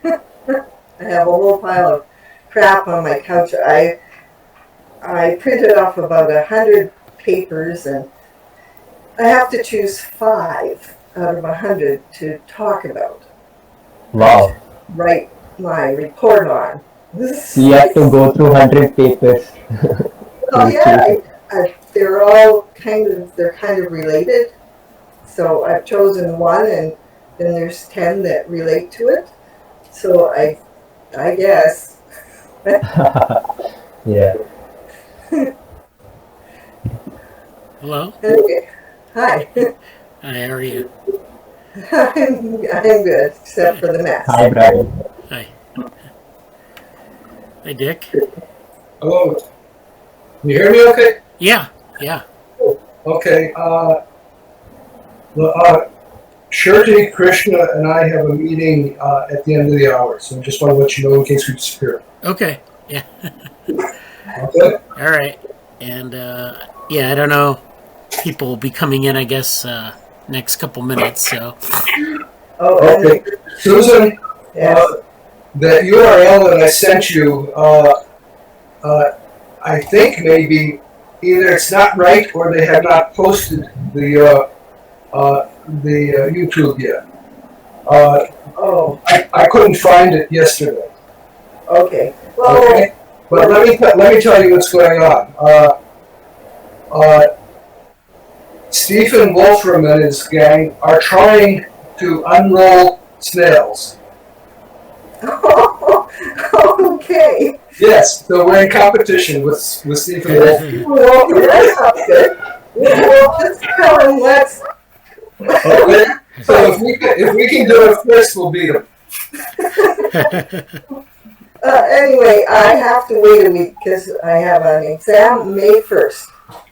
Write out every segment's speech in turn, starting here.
I have a whole pile of crap on my couch. I printed off about 100 papers, and I have to choose 5 out of 100 to talk about. Wow. Write my report on. You have to go through 100 papers. Oh yeah, they're all kind of related. So I've chosen one, and then there's 10 that relate to it. So I guess. Yeah. Hello? Okay. Hi. Hi, how are you? I'm good, except for the mess. Hi, Brian. Hi. Hi, Dick. Hello. Can you hear me okay? Yeah. Okay. Shruti, Krishna, and I have a meeting at the end of the hour, so I just want to let you know in case we disappear. Okay. Yeah. Okay? All right. And, I don't know. People will be coming in, I guess, next couple minutes, so. Oh, Okay. Susan, yes. that URL that I sent you, I think maybe either it's not right or they have not posted the YouTube yet. I couldn't find it yesterday. Okay. Well, Okay, but let me tell you what's going on. Stephen Wolfram and his gang are trying to unroll snails. okay. Yes, so we're in competition with Stephen Wolfram. Well, that sounds good. Well, let's tell him let's. Okay, so if we can do it first, we'll beat them. Anyway, I have to wait a week because I have an exam May 1st.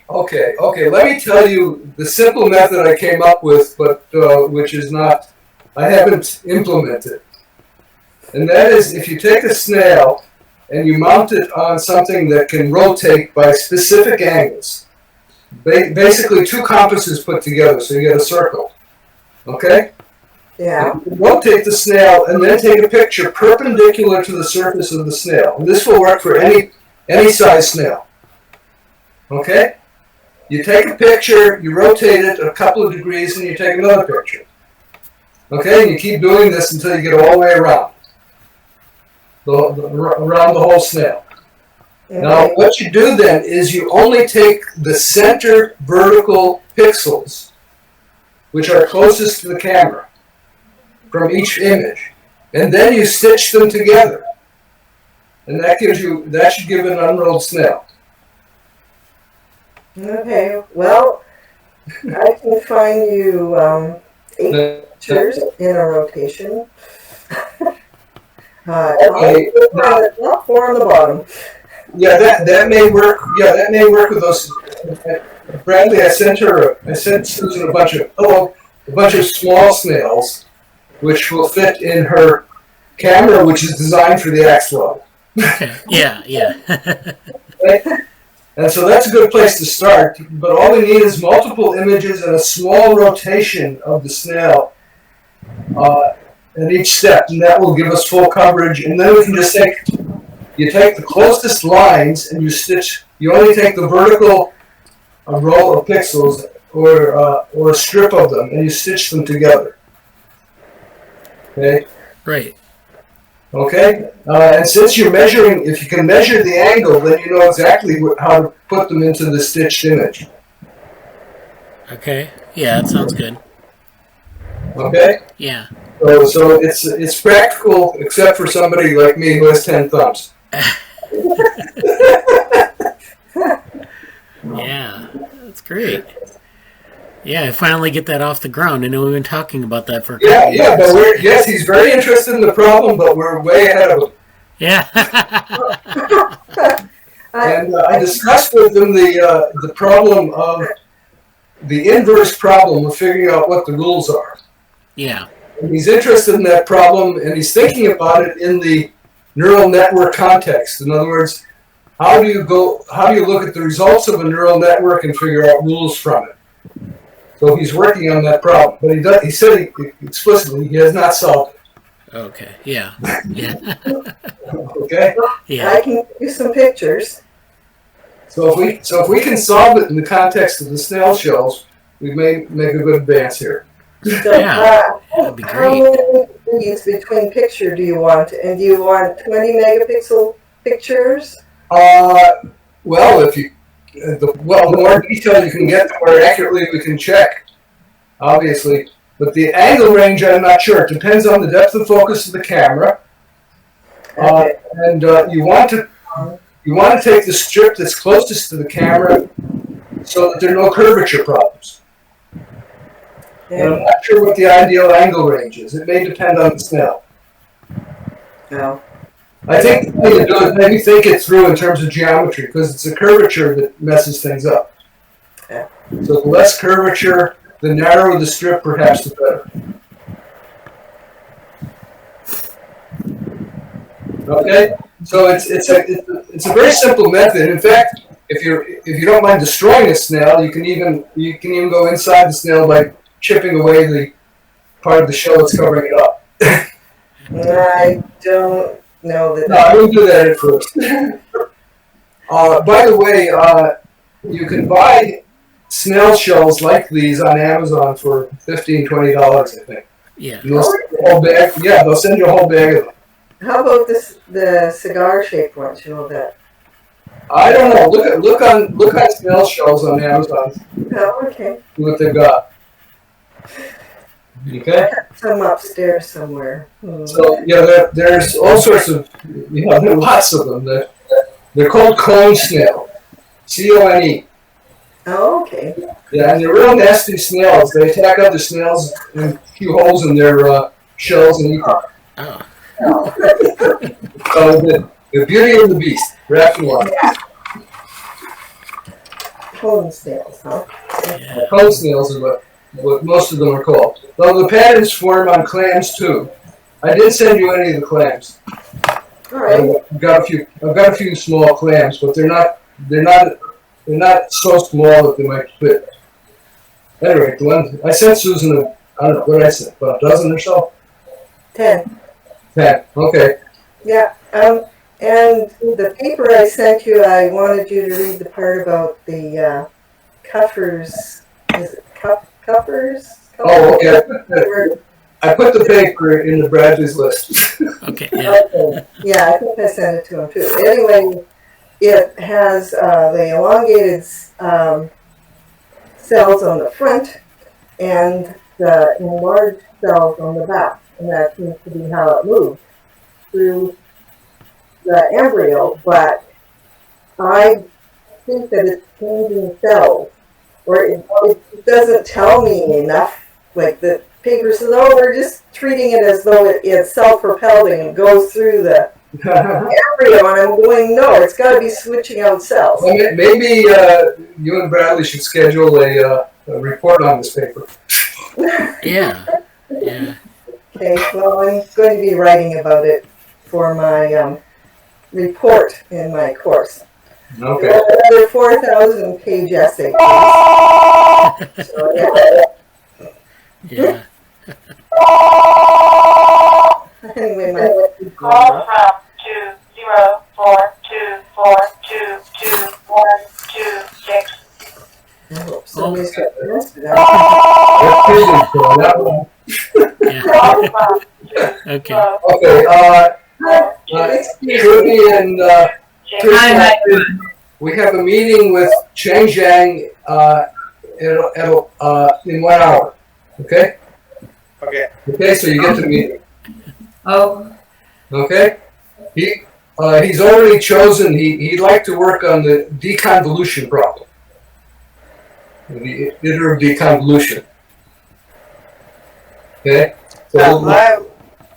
Okay. Let me tell you the simple method I came up with, but which is not, I haven't implemented. And that is, if you take a snail and you mount it on something that can rotate by specific angles, basically 2 compasses put together, so you get a circle. Okay? Yeah. Rotate the snail and then take a picture perpendicular to the surface of the snail. And this will work for any size snail. Okay? You take a picture, you rotate it a couple of degrees, and you take another picture. Okay? And you keep doing this until you get all the way around. Around the whole snail. Okay. Now, what you do then is you only take the center vertical pixels, which are closest to the camera, from each image, and then you stitch them together, and that should give an unrolled snail. Okay, well, I can find you 8 pictures in a rotation. Okay. Not 4 on the bottom. Yeah, that may work. Yeah, that may work with those. Bradley, I sent Susan a bunch of small snails, which will fit in her camera, which is designed for the Axolotl. Yeah. Right? And so that's a good place to start, but all we need is multiple images and a small rotation of the snail at each step, and that will give us full coverage. And then we can just take the closest lines and you only take the vertical row of pixels or a strip of them, and you stitch them together. Okay? Right. Okay? And since you're measuring, if you can measure the angle, then you know exactly how to put them into the stitched image. Okay. Yeah, that sounds good. Okay? Yeah. So it's practical, except for somebody like me who has 10 thumbs. Yeah, that's great. Yeah, I finally get that off the ground. I know we've been talking about that for a couple years. Yeah, but he's very interested in the problem, but we're way ahead of him. Yeah. And I discussed with him the problem of the inverse problem of figuring out what the rules are. Yeah. And he's interested in that problem, and he's thinking about it in the neural network context. In other words, how do you look at the results of a neural network and figure out rules from it? So he's working on that problem, but he said explicitly he has not solved it. Okay. Yeah. Yeah. Okay. Yeah. I can give you some pictures. So if we can solve it in the context of the snail shells, we may make a good advance here. So, Yeah, that'd be how great. many degrees between picture do you want? And do you want 20 megapixel pictures? Well, if you the more detail you can get, the more accurately we can check, obviously. But the angle range, I'm not sure. It depends on the depth of focus of the camera. Okay. And you want to take the strip that's closest to the camera so that there are no curvature problems. And I'm not sure what the ideal angle range is. It may depend on the snail. No. I think the thing to do is maybe think it through in terms of geometry, because it's the curvature that messes things up. Yeah. So the less curvature, the narrower the strip, perhaps the better. Okay, so it's a very simple method. In fact, if you don't mind destroying a snail, you can even go inside the snail by chipping away the part of the shell that's covering it up. I don't know that. No, I will do that at first. By the way, you can buy snail shells like these on Amazon for $15, $20, I think. Yeah. And they'll send you a whole bag. Yeah, they'll send you a whole bag of them. How about the cigar-shaped ones? You know that? I don't know. Look on snail shells on Amazon. Oh, okay. See what they've got. Okay. I have some upstairs somewhere. So yeah, there's all sorts of there are lots of them. They're called cone snail, CONE. Oh, okay. Yeah, and they're real nasty snails. They attack other snails and chew holes in their shells and eat them. Oh. So the beauty of the beast, wrapped in one. Cone snails, huh? Yeah. Cone snails is what most of them are called. Though the patterns form on clams too. I did send you any of the clams. All right. I've got a few small clams, but they're not so small that they might fit. Anyway, the one I sent Susan I don't know what I sent, about a dozen or so. 10. 10. Okay. Yeah. And the paper I sent you, I wanted you to read the part about the cuffers. Is it cuffers? Oh, okay. I put the paper in the Bradley's list. Okay. Yeah. Okay. Yeah, I think I sent it to him too. Anyway, it has the elongated cells on the front and the enlarged cells on the back, and that seems to be how it moves through the embryo. But I think that it's changing cells, or it doesn't tell me enough. Like the paper says, oh, we're just treating it as though it's self-propelling and goes through the embryo, and I'm going, no, it's got to be switching out cells. Well, maybe you and Bradley should schedule a report on this paper. Yeah. Yeah. Okay, well, I'm going to be writing about it for my report in my course. Okay. Another 4,000-page essay. So, Yeah. anyway, Call from 20424221226. I hope somebody's got the rest of that. Call from Okay. Okay. Shruti and Krishna, we have a meeting with Chang Zhang in 1 hour. Okay? Okay. Okay, so you get the meeting. Oh. Okay? He's already chosen, he'd like to work on the deconvolution problem. The iterative deconvolution. Okay? So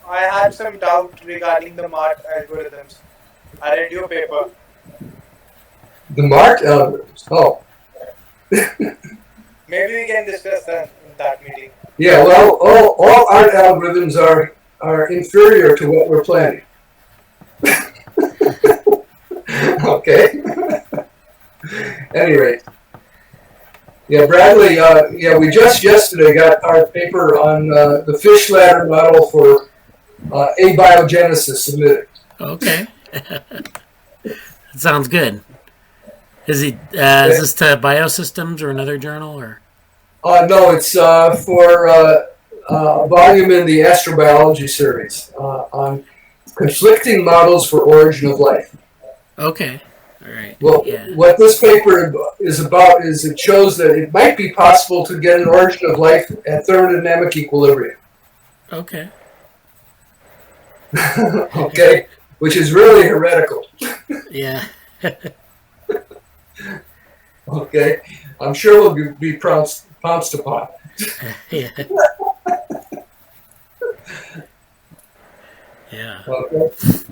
I had some doubt regarding the MART algorithms. I read your paper. the MART algorithms. Oh. Maybe we can discuss that in that meeting. Yeah, well, all art algorithms are inferior to what we're planning. Okay. Anyway. Yeah, Bradley, we just yesterday got our paper on the fish ladder model for Abiogenesis submitted. Okay. That sounds good. Is this to Biosystems or another journal or? No, it's for a volume in the astrobiology series on conflicting models for origin of life. Okay. All right. Well, Yeah. what this paper is about is it shows that it might be possible to get an origin of life at thermodynamic equilibrium. Okay. Okay, which is really heretical. Yeah. Okay, I'm sure we'll be pounced upon. Yeah. Yeah. Okay.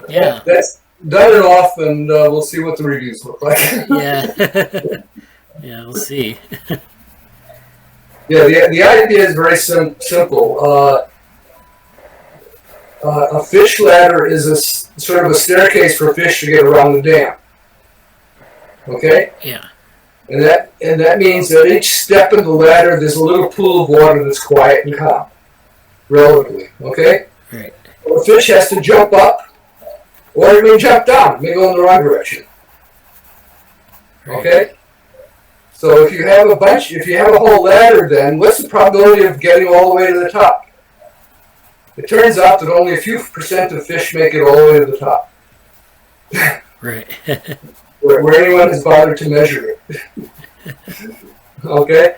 Yeah. That's done and off, and we'll see what the reviews look like. Yeah. Yeah. We'll see. Yeah, the idea is very simple. A fish ladder is sort of a staircase for fish to get around the dam. Okay? Yeah. And that means that each step in the ladder, there's a little pool of water that's quiet and calm, relatively. Okay? Right. Well, the fish has to jump up, or it may jump down. It may go in the wrong direction. Okay? So if you have a whole ladder, then what's the probability of getting all the way to the top? It turns out that only a few % of fish make it all the way to the top. Right. where anyone has bothered to measure it. Okay?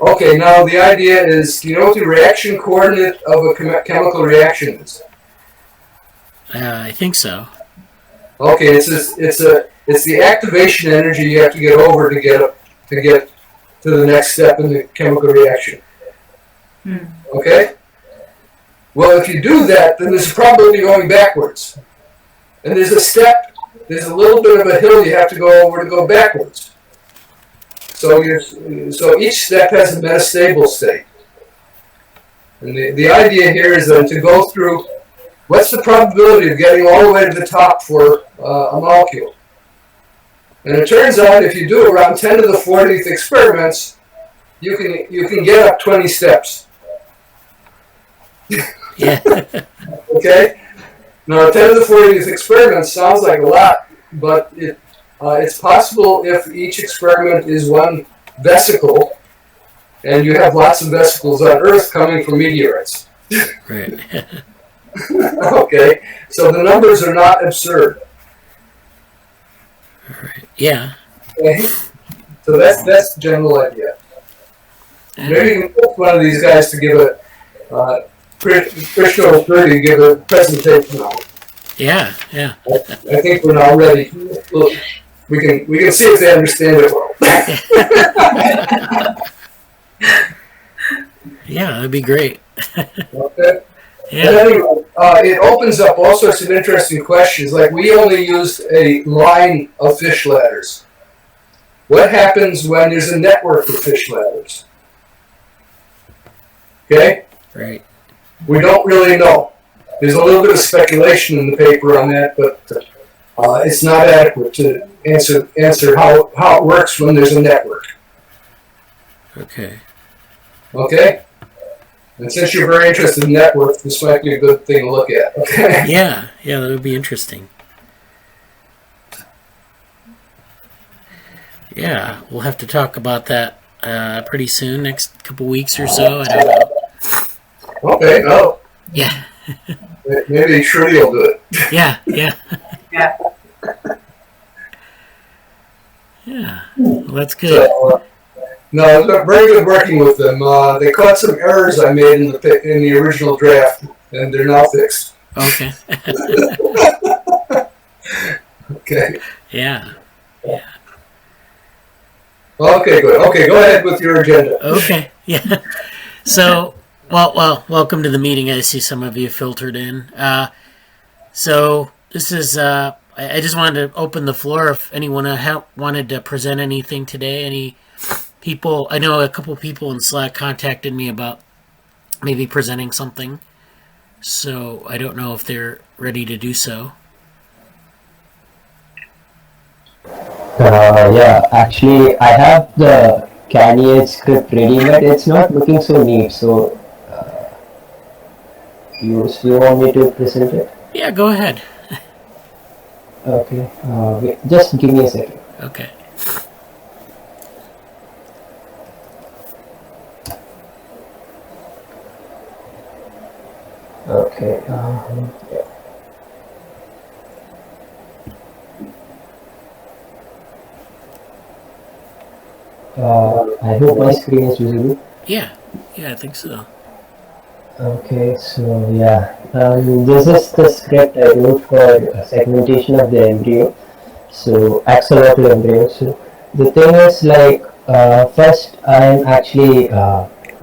Okay, now the idea is, do you know what the reaction coordinate of a chemical reaction is? I think so. Okay, it's the activation energy you have to get over to get to the next step in the chemical reaction. Okay? Well, if you do that, then there's a probability of going backwards. And there's a little bit of a hill you have to go over to go backwards. So each step has a metastable state. And the idea here is that to go through, what's the probability of getting all the way to the top for a molecule? And it turns out if you do around 10 to the 40th experiments, you can get up 20 steps. Yeah. Okay? Now, 10 to the 40th experiment sounds like a lot, but it's possible if each experiment is one vesicle, and you have lots of vesicles on Earth coming from meteorites. Right. Okay? So the numbers are not absurd. Right. Yeah. Okay? So that's the general idea. Maybe you can put one of these guys to give a Krishna or Shruti give a presentation on it. Yeah. Yeah. I think we're now ready. Look, we can see if they understand it well. Yeah, that'd be great. Okay. Yeah. And anyway, it opens up all sorts of interesting questions. Like we only used a line of fish ladders. What happens when there's a network of fish ladders? Okay? Right. We don't really know. There's a little bit of speculation in the paper on that, but it's not adequate to answer how it works when there's a network. Okay. Okay? And since you're very interested in networks, this might be a good thing to look at. Okay? Yeah. Yeah, that would be interesting. Yeah, we'll have to talk about that pretty soon, next couple weeks or so. I don't know. Okay, no. Yeah. Maybe Shruti will do it. Yeah. Yeah. Yeah. Yeah. Well, that's good. So, no, it's been very good working with them. They caught some errors I made in the original draft, and they're now fixed. Okay. Okay. Yeah. Okay, good. Okay, go ahead with your agenda. Okay. Yeah. So, well, welcome to the meeting. I see some of you filtered in. So this is. I just wanted to open the floor if anyone wanted to present anything today. Any people? I know a couple people in Slack contacted me about maybe presenting something. So I don't know if they're ready to do so. Yeah, actually, I have the Katyal script ready, but it's not looking so neat. So You still want me to present it? Yeah, go ahead. Okay. Wait, just give me a second. Okay. Okay. Yeah. I hope my screen is visible. Yeah, I think so. Okay, so yeah, this is the script I wrote for segmentation of the embryo. So axolotl embryo. So the thing is like first I'm actually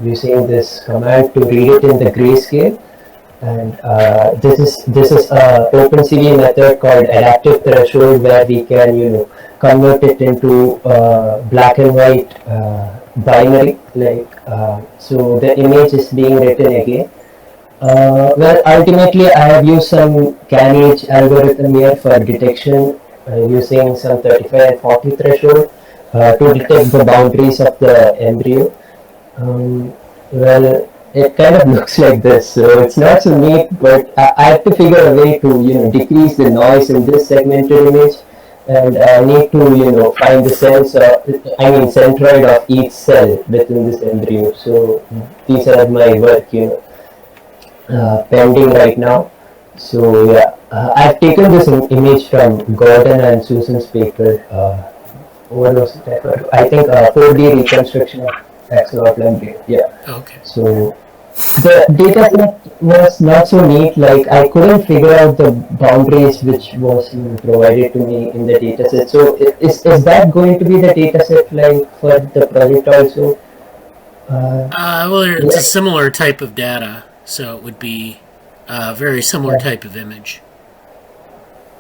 using this command to read it in the grayscale, and this is a OpenCV method called adaptive threshold where we can convert it into black and white binary so the image is being written again. Well, ultimately I have used some CAN-H algorithm here for detection using some 35 and 40 threshold to detect the boundaries of the embryo. Well, it kind of looks like this, so it's not so neat, but I have to figure a way to decrease the noise in this segmented image, and I need to find the centroid of each cell within this embryo. So these are my work pending right now. So yeah, I've taken this image from Gordon and Susan's paper. What was it? I think 4D reconstruction of axolotl embryo. Yeah. Okay. So the data set was not so neat. Like I couldn't figure out the boundaries which was provided to me in the data set. So is that going to be the data set like for the project also? Well, it's a similar type of data, so it would be a very similar type of image.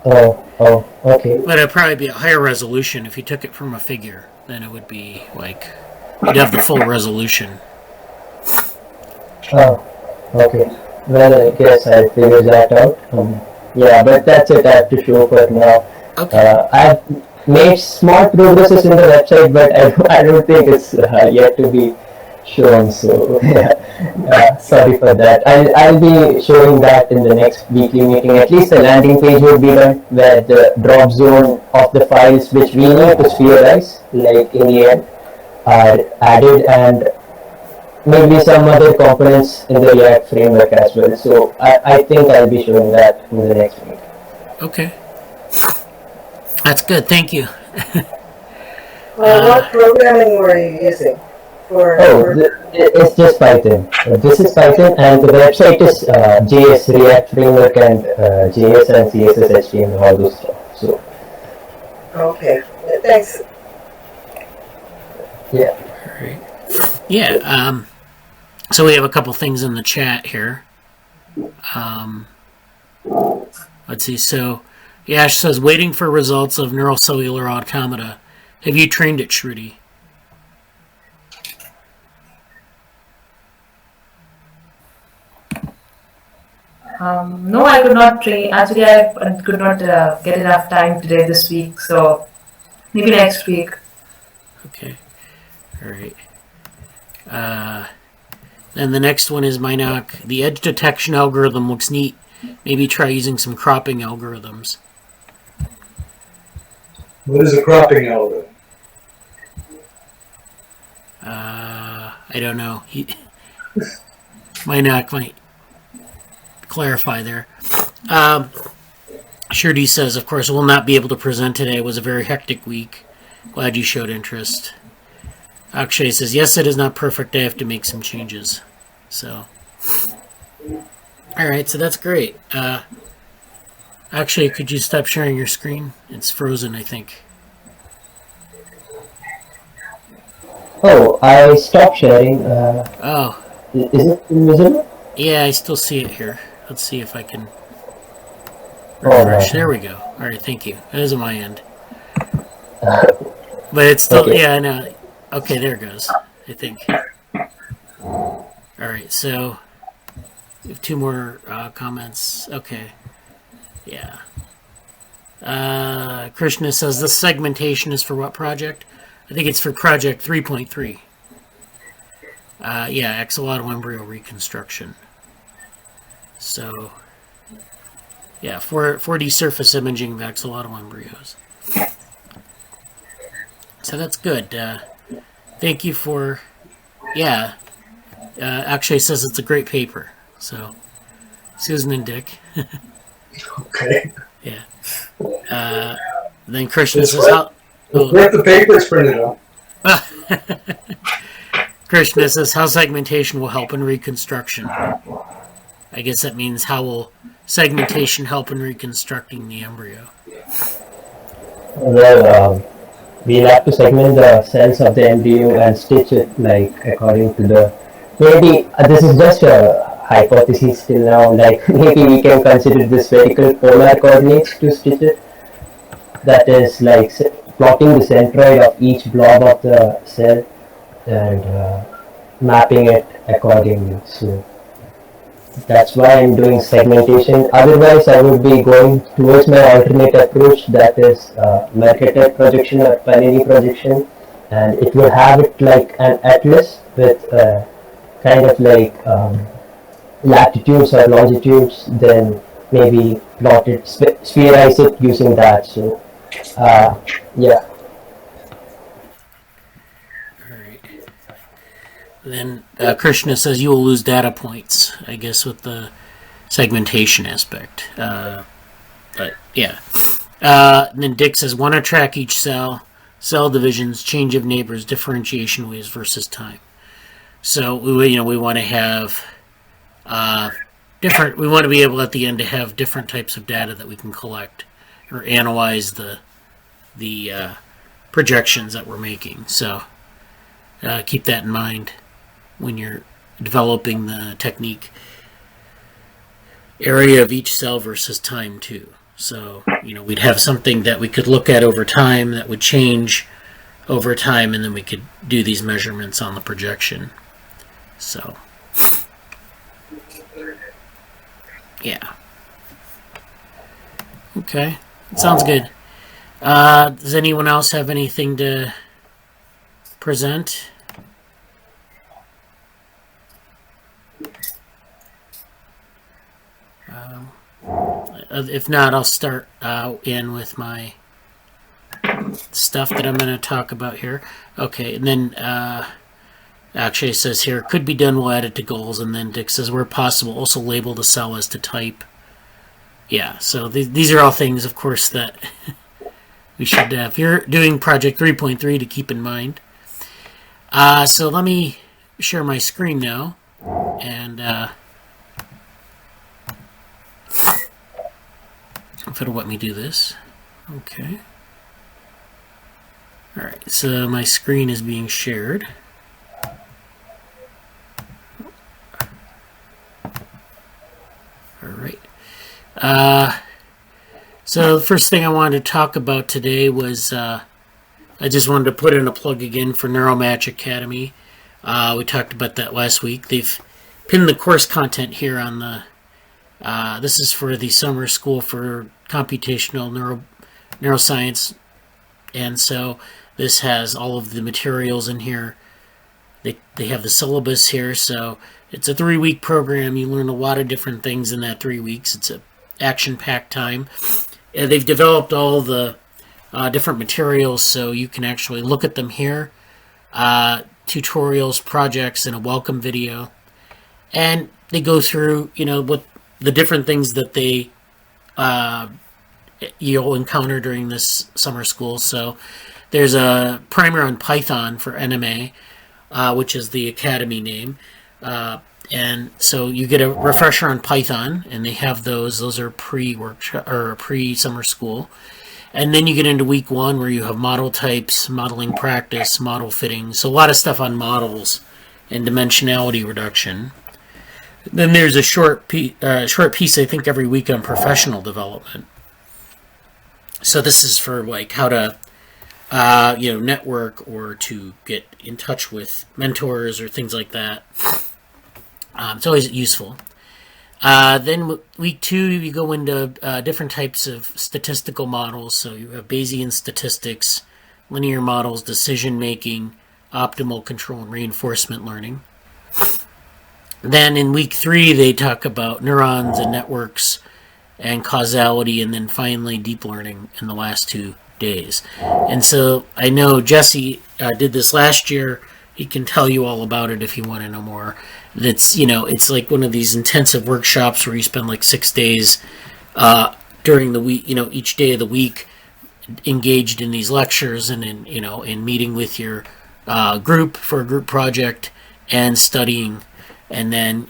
Oh, okay. But it'd probably be a higher resolution if you took it from a figure. Then it would be like you'd have the full resolution. Oh, okay. Well, I guess I figured that out. Yeah, but that's it I have to show for now. Okay. I've made small progresses in the website, but I don't think it's yet to be shown. So sorry for that. I'll be showing that in the next weekly meeting. At least the landing page will be done where the drop zone of the files which we need to spherize, like in the end, are added, and maybe some other components in the React framework as well. So I think I'll be showing that in the next week. Okay. That's good. Thank you. What programming were you using? It's just Python. This is Python, and the website is JS, React framework, and JS and CSS, HTML, all those stuff. So. Okay. Thanks. Yeah. All right. Yeah. So we have a couple things in the chat here. Let's see. So Yash says, waiting for results of neurocellular automata. Have you trained it, Shruti? No, I could not train. Actually, I could not get enough time today this week, so maybe next week. Okay. All right. And the next one is Mainak. The edge detection algorithm looks neat. Maybe try using some cropping algorithms. What is a cropping algorithm? I don't know. Mainak might clarify there. Shruti says, of course, we'll not be able to present today. It was a very hectic week. Glad you showed interest. Akshay says, yes, it is not perfect. I have to make some changes. So, all right, so that's great. Akshay, could you stop sharing your screen? It's frozen, I think. Oh, I stopped sharing. Oh. Is it invisible? Yeah, I still see it here. Let's see if I can refresh. There we go. All right, thank you. That is on my end. But it's still, okay. Yeah, I know. Okay, there it goes, I think. All right, so we have two more comments. Okay, yeah. Krishna says, this segmentation is for what project? I think it's for project 3.3. Yeah, axolotl embryo reconstruction. So, yeah, 4D surface imaging of axolotl embryos. So that's good. Thank you for, Akshay says it's a great paper. So, Susan and Dick. Okay. Yeah. Then Krishna It's says, how... worth the paper it's printed on. Krishna says, how segmentation will help in reconstruction. I guess that means how will segmentation help in reconstructing the embryo? Well, we'll have to segment the cells of the embryo and stitch it like according to the, maybe this is just a hypothesis till now, like maybe we can consider the spherical polar coordinates to stitch it. That is like plotting the centroid of each blob of the cell and mapping it accordingly. So that's why I'm doing segmentation. Otherwise, I would be going towards my alternate approach, that is Mercator projection or Panini projection, and it will have it like an atlas with kind of like latitudes or longitudes, then maybe plot it, spherize it using that. So, yeah. Then Krishna says you will lose data points, I guess, with the segmentation aspect. But yeah. Then Dick says, want to track each cell divisions, change of neighbors, differentiation waves versus time. So we want to have different. We want to be able at the end to have different types of data that we can collect or analyze the projections that we're making. So keep that in mind when you're developing the technique. Area of each cell versus time too. So, we'd have something that we could look at over time that would change over time, and then we could do these measurements on the projection. So, yeah. Okay, sounds good. Does anyone else have anything to present? If not, I'll start in with my stuff that I'm going to talk about here. Okay, and then Akshay says here, could be done, we'll add it to goals. And then Dick says, where possible, also label the cell as to type. Yeah, so these are all things, of course, that we should if you're doing project 3.3 to keep in mind. So let me share my screen now. And if it'll let me do this. Okay. Alright, so my screen is being shared. Alright. So the first thing I wanted to talk about today was I just wanted to put in a plug again for Neuromatch Academy. We talked about that last week. They've pinned the course content here on the this is for the summer school for computational neuroscience, and so this has all of the materials in here. They have the syllabus here, so it's a 3-week program. You learn a lot of different things in that 3 weeks. It's a action-packed time. And they've developed all the different materials, so you can actually look at them here. Tutorials, projects, and a welcome video. And they go through, what the different things that you'll encounter during this summer school. So there's a primer on Python for NMA, which is the academy name. And so you get a refresher on Python, and they have those. Those are pre-workshop or pre-summer school. And then you get into week 1 where you have model types, modeling practice, model fitting. So a lot of stuff on models and dimensionality reduction. Then there's a short piece, I think, every week on professional development. So this is for like how to, network or to get in touch with mentors or things like that. It's always useful. Then week 2, you go into different types of statistical models. So you have Bayesian statistics, linear models, decision making, optimal control, and reinforcement learning. then in week 3, they talk about neurons and networks and causality, and then finally deep learning in the last 2 days. And so I know Jesse did this last year. He can tell you all about it if you want to know more. That's, it's like one of these intensive workshops where you spend like 6 days during the week, each day of the week, engaged in these lectures and in meeting with your group for a group project and studying. And then,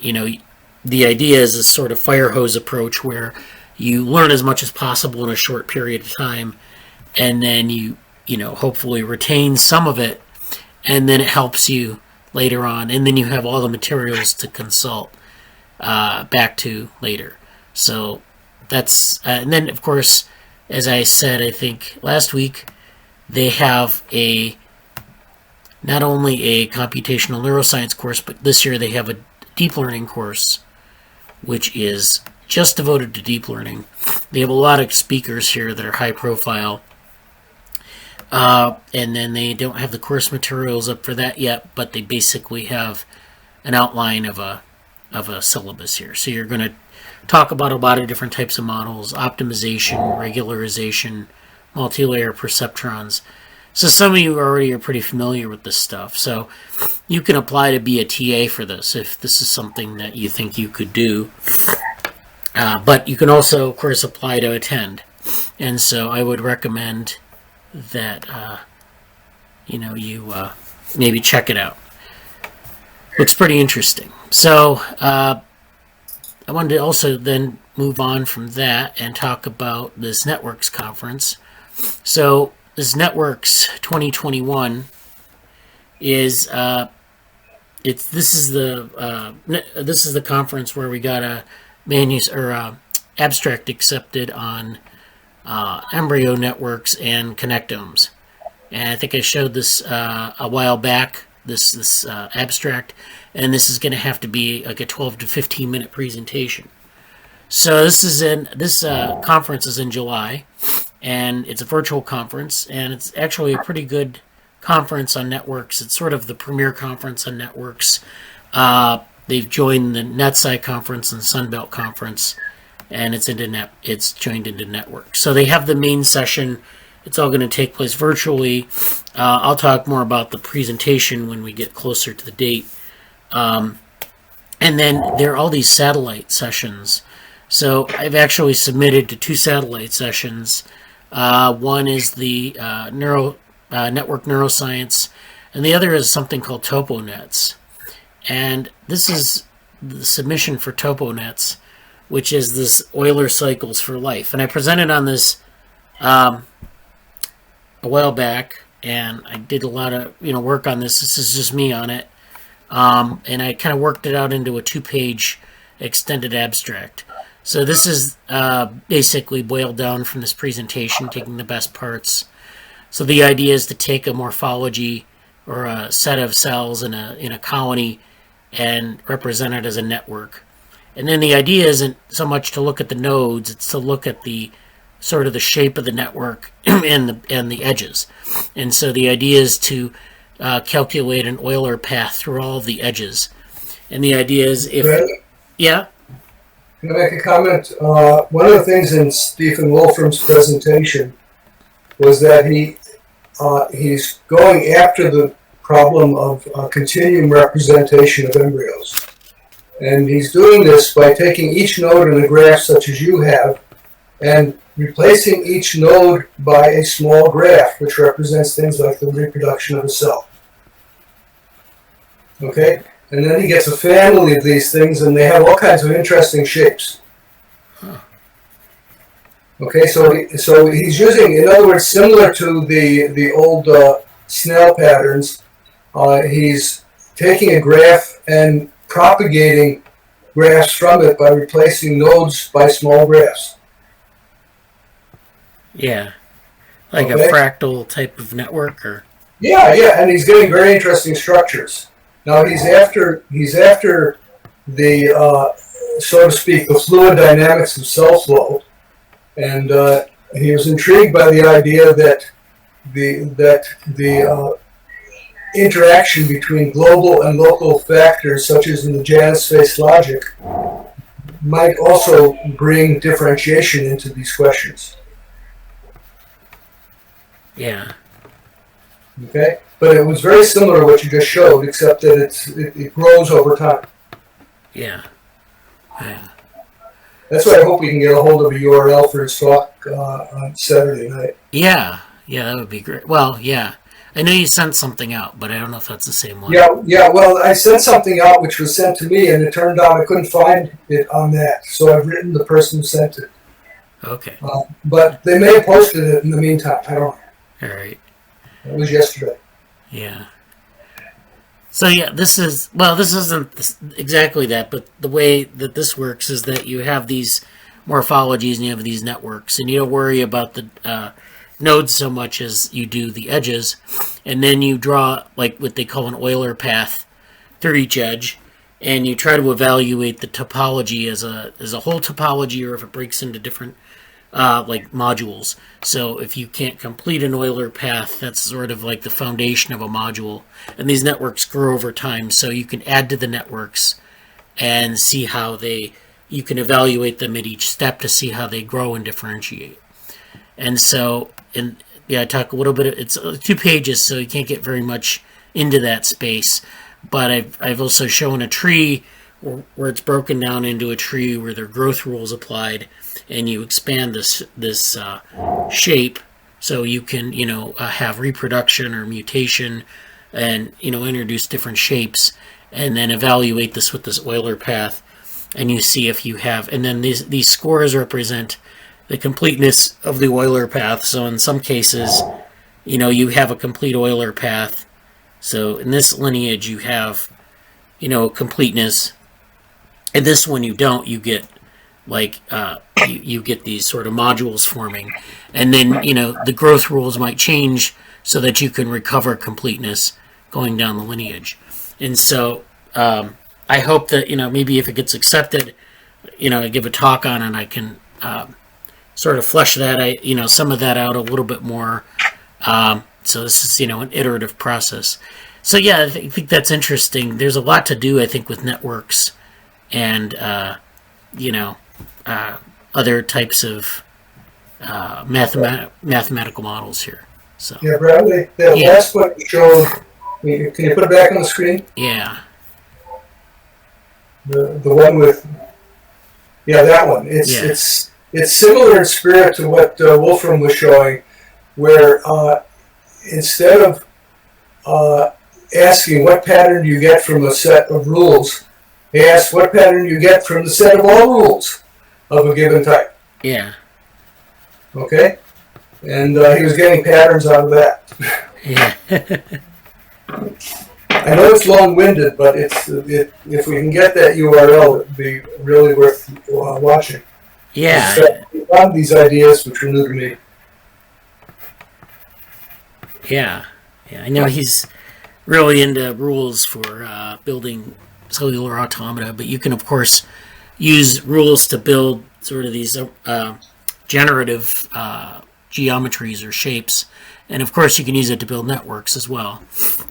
the idea is this sort of fire hose approach where you learn as much as possible in a short period of time, and then you hopefully retain some of it, and then it helps you later on, and then you have all the materials to consult back to later. So that's and then of course, as I said, I think last week, they have not only a computational neuroscience course, but this year they have a deep learning course, which is just devoted to deep learning. They have a lot of speakers here that are high profile. And then they don't have the course materials up for that yet, but they basically have an outline of a syllabus here. So you're going to talk about a lot of different types of models, optimization, regularization, multi-layer perceptrons. So some of you already are pretty familiar with this stuff. So you can apply to be a TA for this if this is something that you think you could do. But you can also, of course, apply to attend. And so I would recommend that you maybe check it out. Looks pretty interesting. So I wanted to also then move on from that and talk about this Networks conference. So this Networks 2021 is this is the conference where we got a abstract accepted on Embryo networks and Connectomes. And I think I showed this a while back, this abstract, and this is going to have to be like a 12 to 15 minute presentation. So this conference is in July, and it's a virtual conference, and it's actually a pretty good conference on networks. It's sort of the premier conference on networks. They've joined the NetSci conference and Sunbelt conference, and it's joined into network. So they have the main session. It's all going to take place virtually. I'll talk more about the presentation when we get closer to the date. And then there are all these satellite sessions. So I've actually submitted to 2 satellite sessions. One is the network neuroscience, and the other is something called TopoNets. And this is the submission for TopoNets, which is this Euler cycles for life. And I presented on this a while back, and I did a lot of work on this. This is just me on it, and I kind of worked it out into a 2-page extended abstract. So this is basically boiled down from this presentation, taking the best parts. So the idea is to take a morphology or a set of cells in a colony and represent it as a network. And then the idea isn't so much to look at the nodes, it's to look at the sort of the shape of the network and the edges. And so the idea is to calculate an Euler path through all of the edges. And the idea is yeah? Can I make a comment? One of the things in Stephen Wolfram's presentation was that he's going after the problem of continuum representation of embryos. And he's doing this by taking each node in a graph such as you have and replacing each node by a small graph which represents things like the reproduction of a cell. Okay? And then he gets a family of these things, and they have all kinds of interesting shapes. Okay, so he's using, in other words, similar to the old Snell patterns, he's taking a graph and propagating graphs from it by replacing nodes by small graphs. Yeah, like a fractal type of network, or yeah, and he's getting very interesting structures. Now he's after the so to speak the fluid dynamics of cell flow, and he was intrigued by the idea that the interaction between global and local factors, such as in the Janus-based logic, might also bring differentiation into these questions. Yeah. Okay? But it was very similar to what you just showed, except that it grows over time. Yeah. Yeah. That's why I hope we can get a hold of a URL for his talk on Saturday night. Yeah. Yeah, that would be great. Well, yeah. I know you sent something out, but I don't know if that's the same one. Yeah. Well, I sent something out which was sent to me, and it turned out I couldn't find it on that. So I've written the person who sent it. Okay. But they may have posted it in the meantime. I don't know. All right. It was yesterday. Yeah. So yeah, this isn't exactly that, but the way that this works is that you have these morphologies and you have these networks, and you don't worry about the nodes so much as you do the edges, and then you draw like what they call an Euler path through each edge, and you try to evaluate the topology as a whole topology, or if it breaks into different like modules. So if you can't complete an Euler path, that's sort of like the foundation of a module. And these networks grow over time, so you can add to the networks and see how you can evaluate them at each step to see how they grow and differentiate. And so, I talk a little bit, it's 2 pages, so you can't get very much into that space. But I've also shown a tree where it's broken down into a tree where there are growth rules applied, and you expand this shape so you can have reproduction or mutation, and introduce different shapes, and then evaluate this with this Euler path, and you see if you have, and then these scores represent the completeness of the Euler path. So in some cases, you have a complete Euler path. So in this lineage you have completeness. In this one you don't. You get like you get these sort of modules forming, and then the growth rules might change so that you can recover completeness going down the lineage. And so I hope that maybe if it gets accepted, I give a talk on it, I can sort of flesh that some of that out a little bit more. So this is an iterative process. So yeah, I think that's interesting. There's a lot to do, I think, with networks and other types of mathematical models here. So yeah, Bradley, that last one you showed. Can you put it back on the screen? Yeah. The one with that one. It's similar in spirit to what Wolfram was showing, where instead of asking what pattern you get from a set of rules, he asked what pattern you get from the set of all rules of a given type. Yeah. Okay? And he was getting patterns out of that. Yeah. I know it's long-winded, but if we can get that URL, it would be really worth watching. Yeah. A lot of these ideas which are new to me. Yeah. I know he's really into rules for building cellular automata, but you can, of course, use rules to build sort of these generative geometries or shapes. And, of course, you can use it to build networks as well.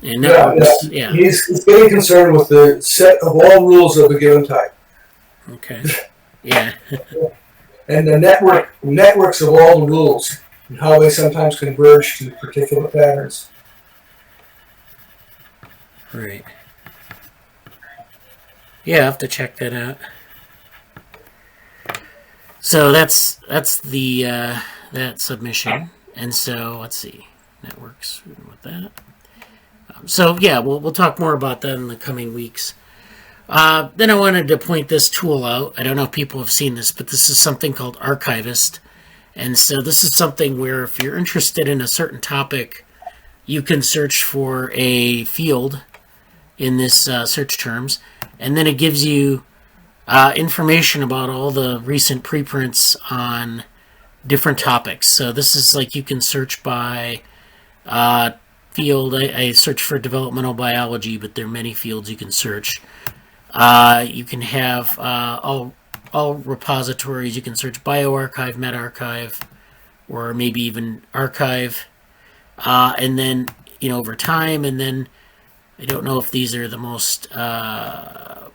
And networks, yeah. He's getting concerned with the set of all rules of a given type. Okay. Yeah. And the networks of all the rules, and how they sometimes converge to particular patterns. Right. Yeah, I have to check that out. So that's the that submission. And so let's see, networks with that. So yeah, we'll talk more about that in the coming weeks. Then I wanted to point this tool out. I don't know if people have seen this, but this is something called Archivist. And so this is something where if you're interested in a certain topic, you can search for a field in this search terms, and then it gives you information about all the recent preprints on different topics. So this is like you can search by field. I search for developmental biology, but there are many fields you can search. You can have all repositories. You can search bioRxiv, medRxiv, or maybe even archive, and then over time, and then I don't know if these are the most, well,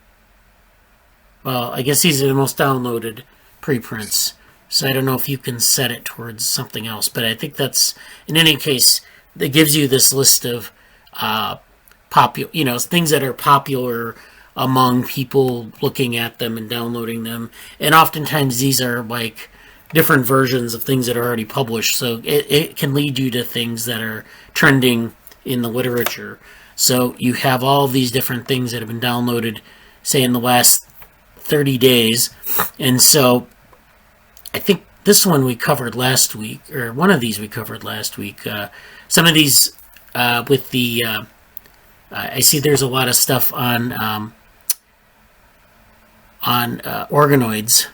I guess these are the most downloaded preprints. So I don't know if you can set it towards something else, but I think that's, in any case, that gives you this list of things that are popular among people looking at them and downloading them. And oftentimes these are like different versions of things that are already published. So it can lead you to things that are trending in the literature. So you have all these different things that have been downloaded, say, in the last 30 days. And so I think this one we covered last week, or one of these we covered last week. Some of these with the, I see there's a lot of stuff on organoids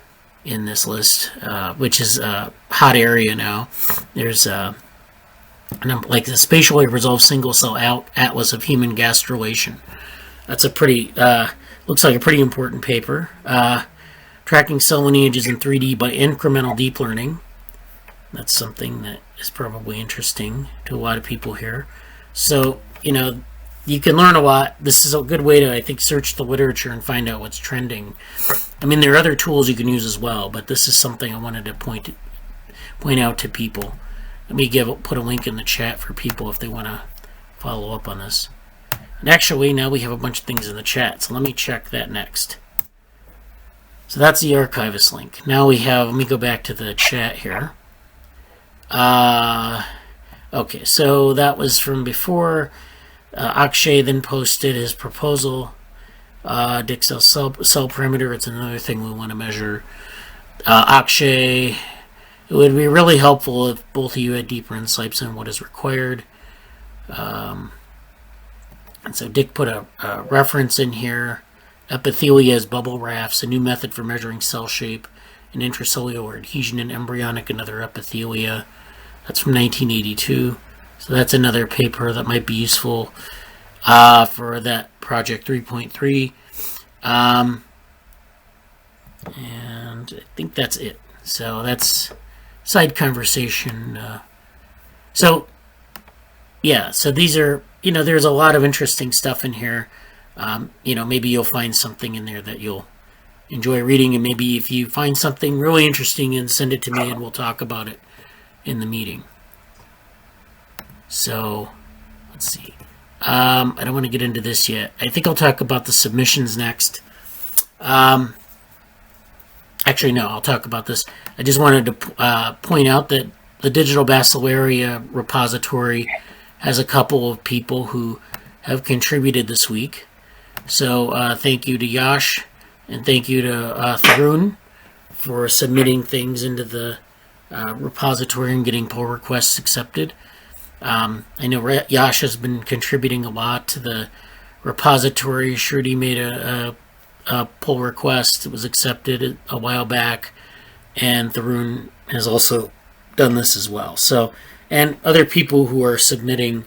in this list, which is a hot area now. There's like the Spatial Resolved Single Cell Atlas of Human Gastrulation. That's a pretty, looks like a pretty important paper. Tracking cell lineages in 3D by incremental deep learning. That's something that is probably interesting to a lot of people here. So, you can learn a lot. This is a good way to, I think, search the literature and find out what's trending. I mean, there are other tools you can use as well, but this is something I wanted to point out to people. Let me put a link in the chat for people if they want to follow up on this. And actually, now we have a bunch of things in the chat, so let me check that next. So that's the archivist link. Now we have, let me go back to the chat here. Okay, so that was from before. Akshay then posted his proposal. Dick cell parameter, it's another thing we want to measure. Akshay, it would be really helpful if both of you had deeper insights on what is required. And so Dick put a reference in here. Epithelia as bubble rafts, a new method for measuring cell shape, and intracellular adhesion in embryonic and other epithelia. That's from 1982. So that's another paper that might be useful for that project 3.3. And I think that's it. So that's side conversation. So these are, there's a lot of interesting stuff in here. Maybe you'll find something in there that you'll enjoy reading, and maybe if you find something really interesting, and send it to me and we'll talk about it in the meeting. So let's see. I don't want to get into this yet. I think I'll talk about the submissions next. Actually, no, I'll talk about this. I just wanted to point out that the Digital Bacillaria repository has a couple of people who have contributed this week. So thank you to Yash and thank you to Tharun for submitting things into the repository and getting pull requests accepted. I know Yash has been contributing a lot to the repository. Shruti made a pull request. It was accepted a while back, and Tharun has also done this as well. So, and other people who are submitting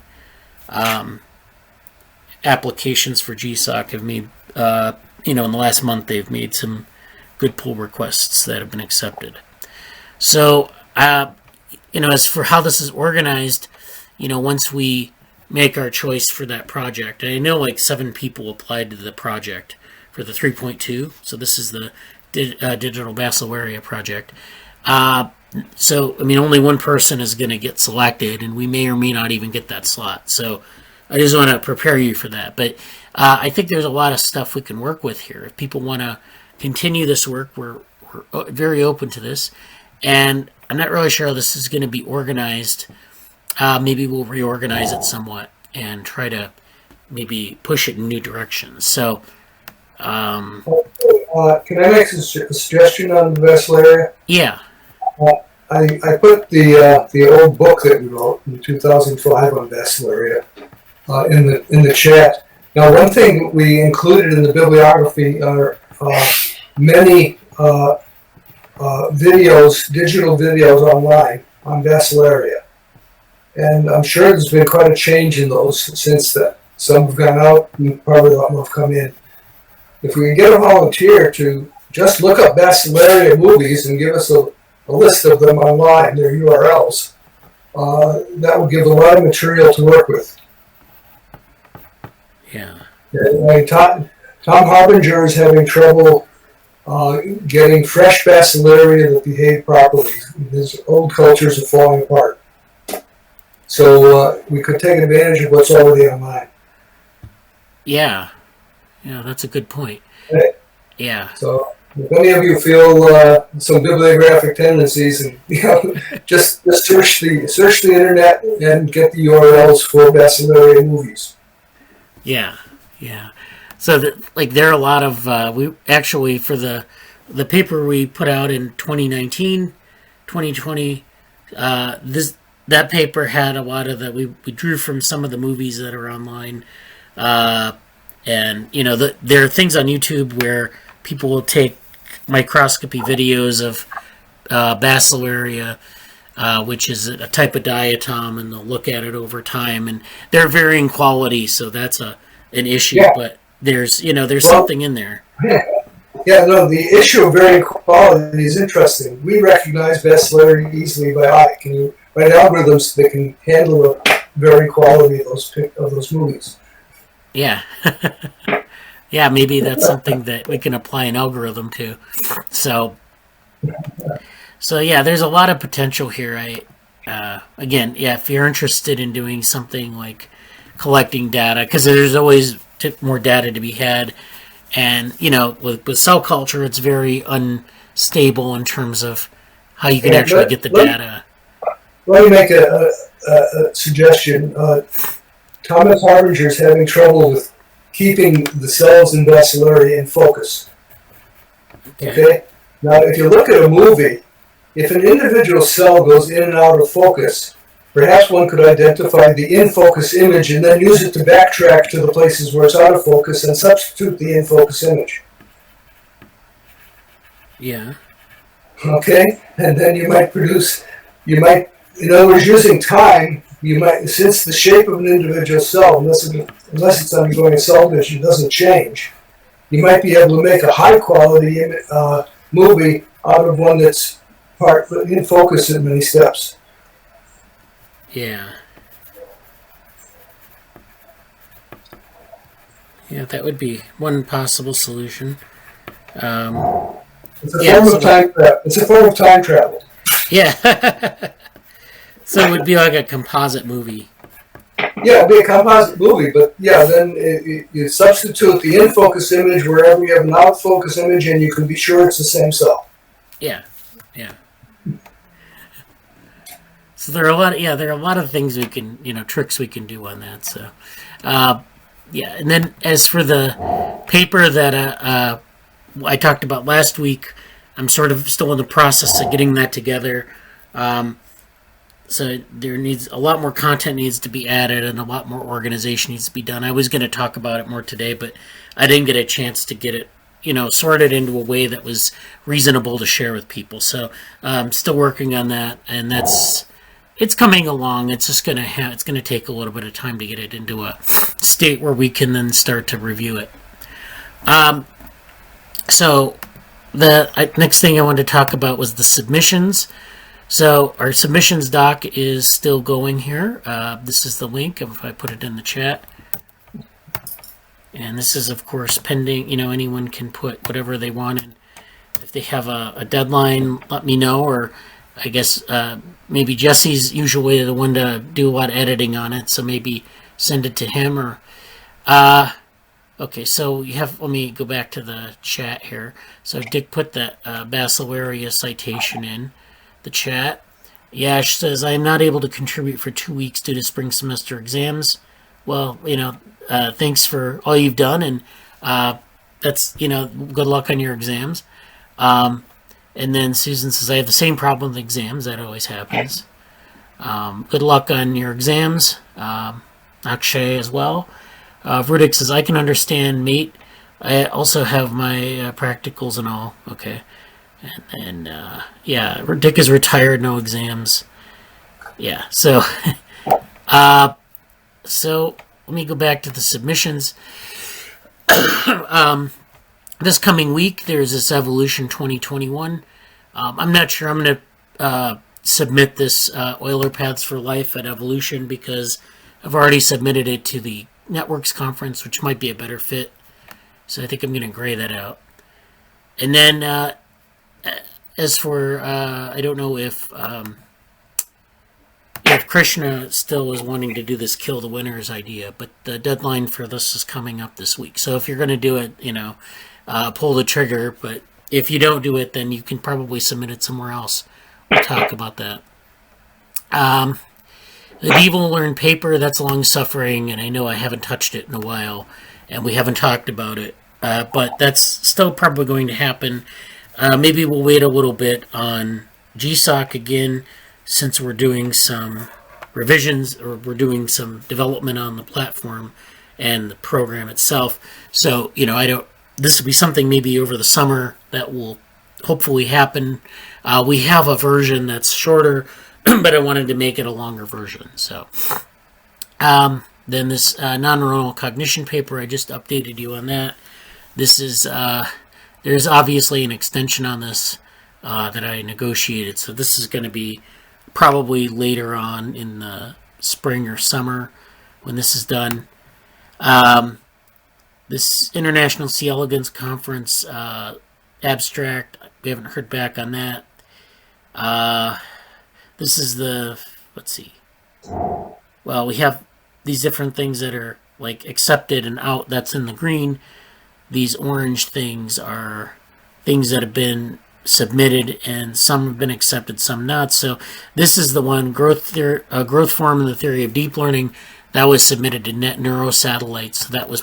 applications for GSOC have made, in the last month they've made some good pull requests that have been accepted. So, as for how this is organized, once we make our choice for that project, and I know like 7 people applied to the project for the 3.2, so this is the Digital Bacillaria project. So, only one person is going to get selected, and we may or may not even get that slot. So, I just want to prepare you for that. But I think there's a lot of stuff we can work with here. If people want to continue this work, we're very open to this. And I'm not really sure how this is going to be organized. Maybe we'll reorganize it somewhat and try to maybe push it in new directions. So, can I make a suggestion on the Bacillaria? Yeah. I put the old book that we wrote in 2005 on Bacillaria in the chat. Now, one thing we included in the bibliography are many videos, digital videos online on Bacillaria. And I'm sure there's been quite a change in those since then. Some have gone out, and probably a lot more have come in. If we can get a volunteer to just look up Bacillaria movies and give us a list of them online, their URLs, that will give a lot of material to work with. Yeah. Tom Harbinger is having trouble getting fresh Bacillaria that behave properly. His old cultures are falling apart. So we could take advantage of what's already online. Yeah. Yeah, that's a good point. Right. Yeah. So if any of you feel some bibliographic tendencies, and just search the internet and get the URLs for Bacillaria movies. Yeah. Yeah. So there are a lot of we actually for the paper we put out in 2019, 2020. That paper had a lot of we drew from some of the movies that are online, and there are things on YouTube where people will take microscopy videos of Bacillaria, which is a type of diatom, and they'll look at it over time, and they're varying quality, so that's an issue. Yeah. But there's something in there. Yeah, no, the issue of varying quality is interesting. We recognize Bacillaria easily by eye. Can you write algorithms that can handle the varying quality of those movies? Yeah. Yeah, maybe that's something that we can apply an algorithm to. So yeah, there's a lot of potential here. Again, if you're interested in doing something like collecting data, because there's always more data to be had, and with cell culture, it's very unstable in terms of how you can actually get the data. Let me make a suggestion. Thomas Harbinger is having trouble with keeping the cells in Bacillaria in focus. Okay? Now, if you look at a movie, if an individual cell goes in and out of focus, perhaps one could identify the in-focus image and then use it to backtrack to the places where it's out of focus and substitute the in-focus image. Yeah. Okay? And then you might, in other words, using time, since the shape of an individual cell, unless it's undergoing a cell division, doesn't change, you might be able to make a high-quality movie out of one that's in focus in many steps. Yeah. Yeah, that would be one possible solution. It's a form of time travel. Yeah. So it would be like a composite movie. Yeah, it'd be a composite movie, but then you substitute the in-focus image wherever you have an out-focus image, and you can be sure it's the same cell. Yeah. So there are a lot of things we can, tricks we can do on that. So, and then as for the paper that I talked about last week, I'm sort of still in the process of getting that together. So a lot more content needs to be added, and a lot more organization needs to be done. I was going to talk about it more today, but I didn't get a chance to get it, sorted into a way that was reasonable to share with people. So I'm still working on that, and it's coming along. It's just going to take a little bit of time to get it into a state where we can then start to review it. So the next thing I wanted to talk about was the submissions. So our submissions doc is still going here. This is the link if I put it in the chat. And this is, of course, pending. Anyone can put whatever they want in. If they have a deadline, let me know. Or I guess maybe Jesse's usually the one to do a lot of editing on it. So maybe send it to him. Or okay, so let me go back to the chat here. So Dick put the Bacillaria citation in the chat. Yash says, I am not able to contribute for 2 weeks due to spring semester exams. Well, thanks for all you've done, and that's, good luck on your exams. And then Susan says, I have the same problem with exams. That always happens. Good luck on your exams. Akshay as well. Vrutik says, I can understand, mate. I also have my practicals and all. Okay. And Dick is retired, no exams. Yeah, so so let me go back to the submissions. This coming week, there's this Evolution 2021. I'm not sure I'm going to submit this Euler Paths for Life at Evolution because I've already submitted it to the Networks conference, which might be a better fit. So I think I'm going to gray that out. And then as for, I don't know if Krishna still is wanting to do this kill the winners idea, but the deadline for this is coming up this week. So if you're going to do it, pull the trigger. But if you don't do it, then you can probably submit it somewhere else. We'll talk about that. The DevoWorm paper, that's long-suffering, and I know I haven't touched it in a while, and we haven't talked about it. But that's still probably going to happen. Maybe we'll wait a little bit on GSOC again, since we're doing some revisions, or we're doing some development on the platform and the program itself. So, this will be something maybe over the summer that will hopefully happen. We have a version that's shorter, but I wanted to make it a longer version. So, then this non-neuronal cognition paper, I just updated you on that. This is, there's obviously an extension on this that I negotiated. So this is going to be probably later on in the spring or summer when this is done. This International C. elegans Conference abstract, we haven't heard back on that. This is the, let's see. Well, we have these different things that are like accepted and out, that's in the green. These orange things are things that have been submitted, and some have been accepted, some not. So this is the one, growth form in the theory of deep learning, that was submitted to Net Neuro Satellites. So that's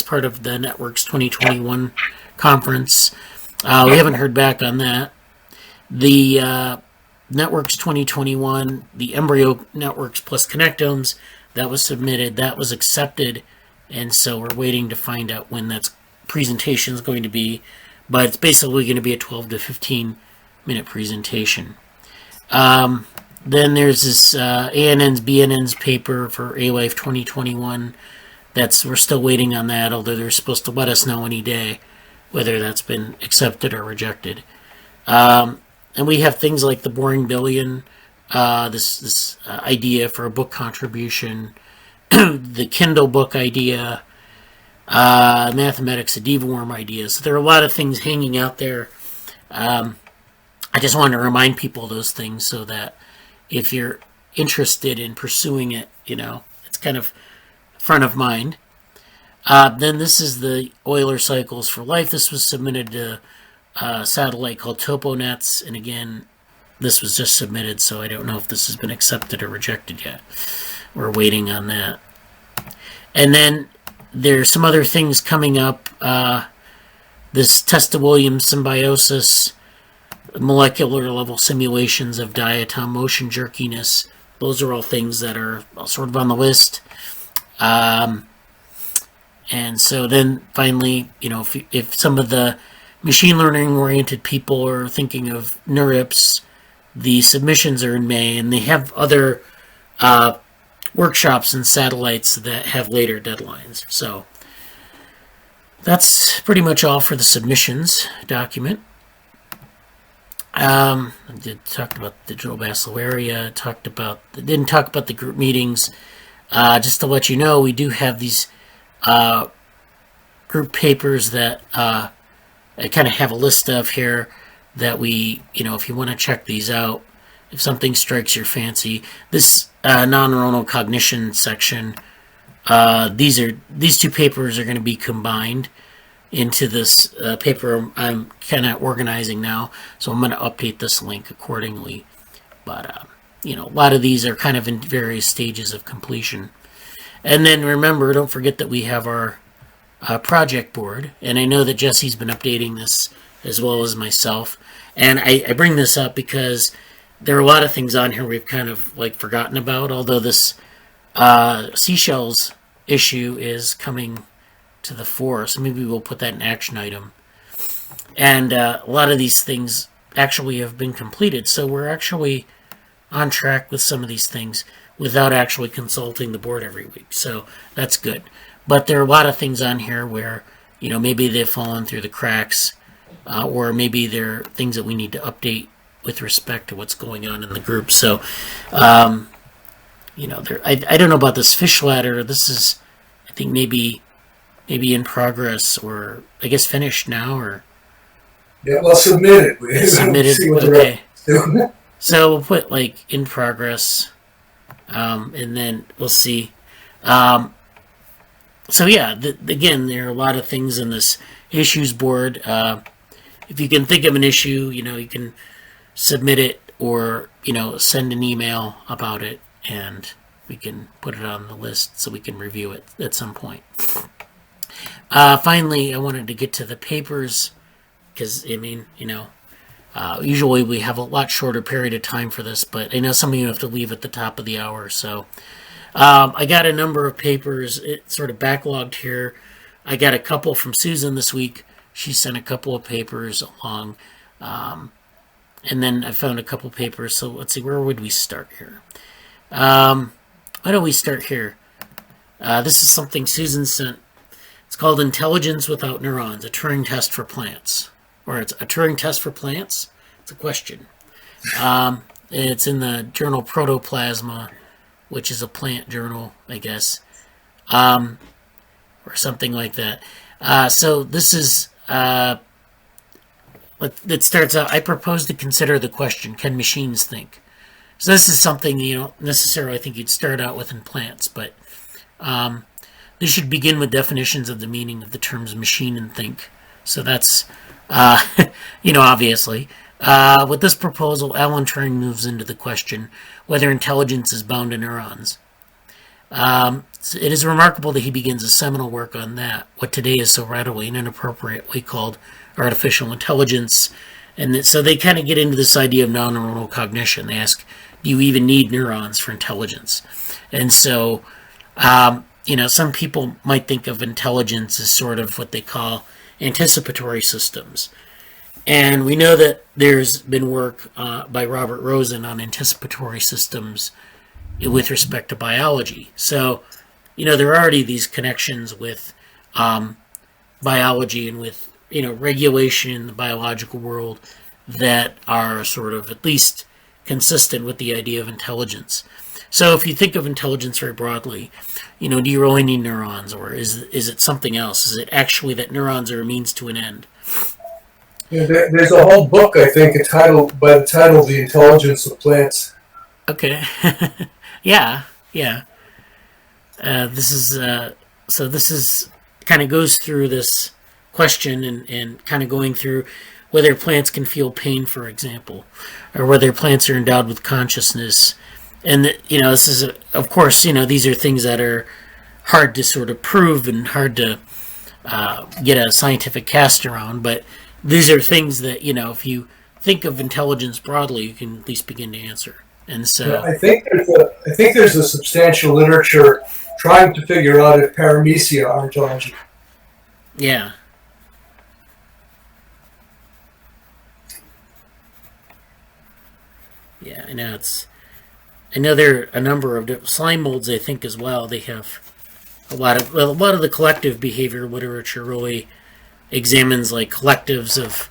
part of the Networks 2021 conference. We haven't heard back on that. The Networks 2021, the Embryo Networks plus Connectomes, that was submitted, that was accepted, and so we're waiting to find out when that presentation is going to be, but it's basically going to be a 12 to 15 minute presentation. Then there's this ANN's BNN's paper for ALife 2021. We're still waiting on that, although they're supposed to let us know any day whether that's been accepted or rejected. And we have things like the Boring Billion, this idea for a book contribution, the Kindle book idea, mathematics, a DevoWorm idea. So there are a lot of things hanging out there. I just wanted to remind people of those things so that if you're interested in pursuing it, it's kind of front of mind. Then this is the Euler cycles for life. This was submitted to a satellite called TopoNets, and again, this was just submitted, so I don't know if this has been accepted or rejected yet. We're waiting on that. And then there's some other things coming up. This Testa-Williams symbiosis, molecular level simulations of diatom motion jerkiness. Those are all things that are sort of on the list. And so then finally, if some of the machine learning oriented people are thinking of NeurIPS, the submissions are in May, and they have other workshops and satellites that have later deadlines. So that's pretty much all for the submissions document. I talked about digital Bacillaria, didn't talk about the group meetings. Just to let you know, we do have these group papers that I kind of have a list of here that we, if you want to check these out, if something strikes your fancy. This non-neuronal cognition section, these two papers are going to be combined into this paper I'm kind of organizing now, so I'm going to update this link accordingly. But, a lot of these are kind of in various stages of completion. And then remember, don't forget that we have our project board, and I know that Jesse's been updating this as well as myself. And I bring this up because there are a lot of things on here we've kind of forgotten about, although this Seashells issue is coming to the fore, so maybe we'll put that in action item. And a lot of these things actually have been completed, so we're actually on track with some of these things without actually consulting the board every week, so that's good. But there are a lot of things on here where, maybe they've fallen through the cracks, or maybe they're things that we need to update with respect to what's going on in the group. So, I don't know about this fish ladder. This is I think maybe in progress, or I guess finished now, or Yeah, well, submitted. submitted. See what Okay. they're up to. So we'll put like in progress, and then we'll see. So yeah, again, there are a lot of things in this issues board. If you can think of an issue, you can submit it, or send an email about it, and we can put it on the list so we can review it at some point. Finally, I wanted to get to the papers, because usually we have a lot shorter period of time for this, but I know some of you have to leave at the top of the hour, so I got a number of papers. It's sort of backlogged here. I got a couple from Susan this week. She sent a couple of papers along, and then I found a couple papers. So let's see, where would we start here? Why don't we start here? This is something Susan sent. It's called Intelligence Without Neurons, a Turing Test for Plants. Or it's a Turing Test for Plants? It's a question. It's in the journal Protoplasma, which is a plant journal, I guess, or something like that. So this is, it starts out, I propose to consider the question, can machines think? So this is something you don't necessarily think you'd start out with in plants, but this should begin with definitions of the meaning of the terms machine and think. So that's, obviously. With this proposal, Alan Turing moves into the question whether intelligence is bound to neurons. It is remarkable that he begins a seminal work on that, what today is so readily and inappropriately called artificial intelligence. And so they kind of get into this idea of non-neuronal cognition. They ask, do you even need neurons for intelligence? And so, some people might think of intelligence as sort of what they call anticipatory systems. And we know that there's been work by Robert Rosen on anticipatory systems with respect to biology. So, there are already these connections with biology and with, regulation in the biological world that are sort of at least consistent with the idea of intelligence. So if you think of intelligence very broadly, do you really need neurons, or is it something else? Is it actually that neurons are a means to an end? Yeah, there's a whole book, I think, by the title The Intelligence of Plants. Okay. yeah. This is kind of goes through this question and kind of going through whether plants can feel pain, for example, or whether plants are endowed with consciousness. And, this is, of course, these are things that are hard to sort of prove and hard to get a scientific cast around. But these are things that, if you think of intelligence broadly, you can at least begin to answer. And so I think there's a substantial literature trying to figure out if paramecia are intelligent. Yeah. Yeah, I know there are a number of slime molds, I think, as well. They have a lot of the collective behavior literature really examines like collectives of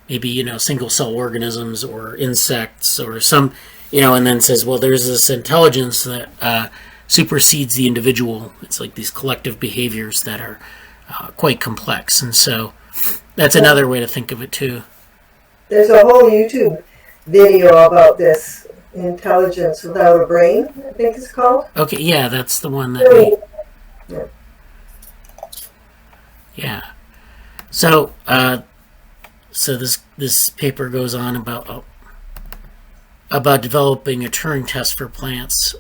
maybe, single cell organisms or insects or some, and then says, well, there's this intelligence that supersedes the individual. It's like these collective behaviors that are quite complex. And so that's another way to think of it too. There's a whole YouTube video about this, Intelligence Without a Brain, I think it's called. Okay, yeah, that's the one that yeah. So, this paper goes on about developing a Turing test for plants.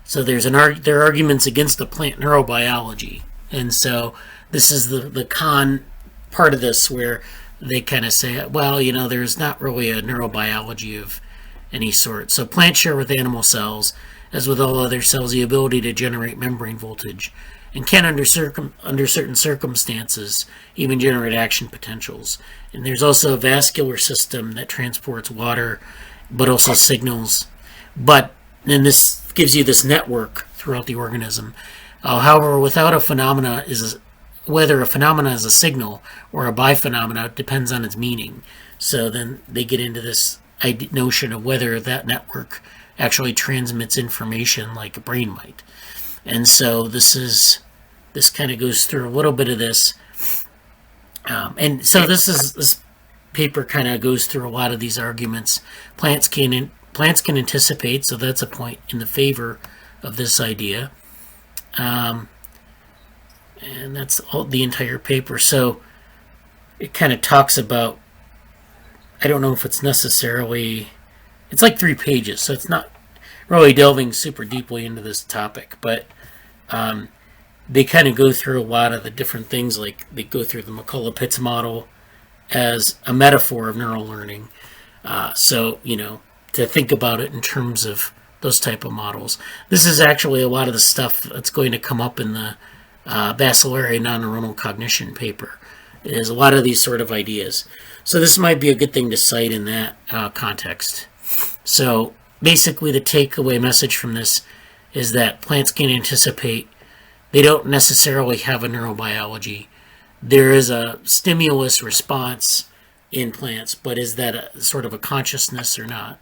So there are arguments against the plant neurobiology, and so this is the con part of this where they kind of say, well, there's not really a neurobiology of any sort. So plants share with animal cells, as with all other cells, the ability to generate membrane voltage, and can, under certain circumstances, even generate action potentials. And there's also a vascular system that transports water, but also signals. But then this gives you this network throughout the organism. However, without a phenomena whether a phenomena is a signal or a biphenomena depends on its meaning. So then they get into this notion of whether that network actually transmits information like a brain might. And so this kind of goes through a little bit of this. And so this paper kind of goes through a lot of these arguments. Plants can anticipate, so that's a point in the favor of this idea. And that's the entire paper. So it kind of talks about, I don't know if it's necessarily, it's like 3 pages, so it's not really delving super deeply into this topic, but they kind of go through a lot of the different things, like they go through the McCullough-Pitts model as a metaphor of neural learning. So, to think about it in terms of those type of models. This is actually a lot of the stuff that's going to come up in the Bacillaria non-neuronal cognition paper. There's a lot of these sort of ideas. So this might be a good thing to cite in that context. So basically the takeaway message from this is that plants can anticipate. They don't necessarily have a neurobiology. There is a stimulus response in plants, but is that a sort of a consciousness or not?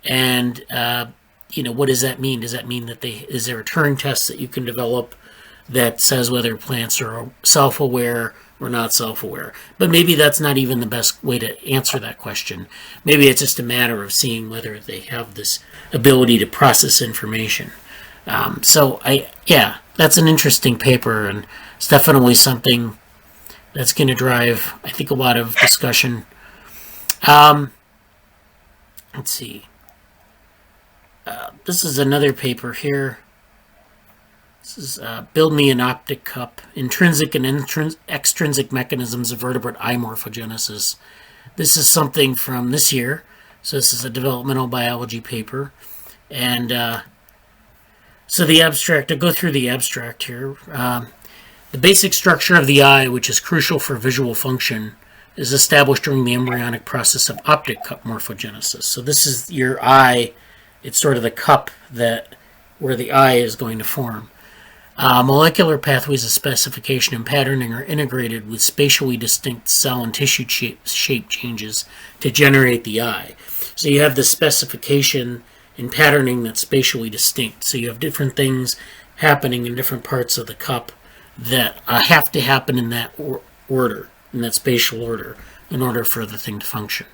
And, what does that mean? Does that mean that is there a Turing test that you can develop that says whether plants are self-aware or not self-aware? But maybe that's not even the best way to answer that question. Maybe it's just a matter of seeing whether they have this ability to process information. That's an interesting paper, and it's definitely something that's going to drive, I think, a lot of discussion. Let's see. This is another paper here. This is Build Me an Optic Cup, Intrinsic and Extrinsic Mechanisms of Vertebrate Eye Morphogenesis. This is something from this year. So this is a developmental biology paper. And so the abstract, I'll go through the abstract here. The basic structure of the eye, which is crucial for visual function, is established during the embryonic process of optic cup morphogenesis. So this is your eye. It's sort of the cup where the eye is going to form. Molecular pathways of specification and patterning are integrated with spatially distinct cell and tissue shape changes to generate the eye. So you have the specification and patterning that's spatially distinct. So you have different things happening in different parts of the cup that have to happen in that order, in that spatial order, in order for the thing to function.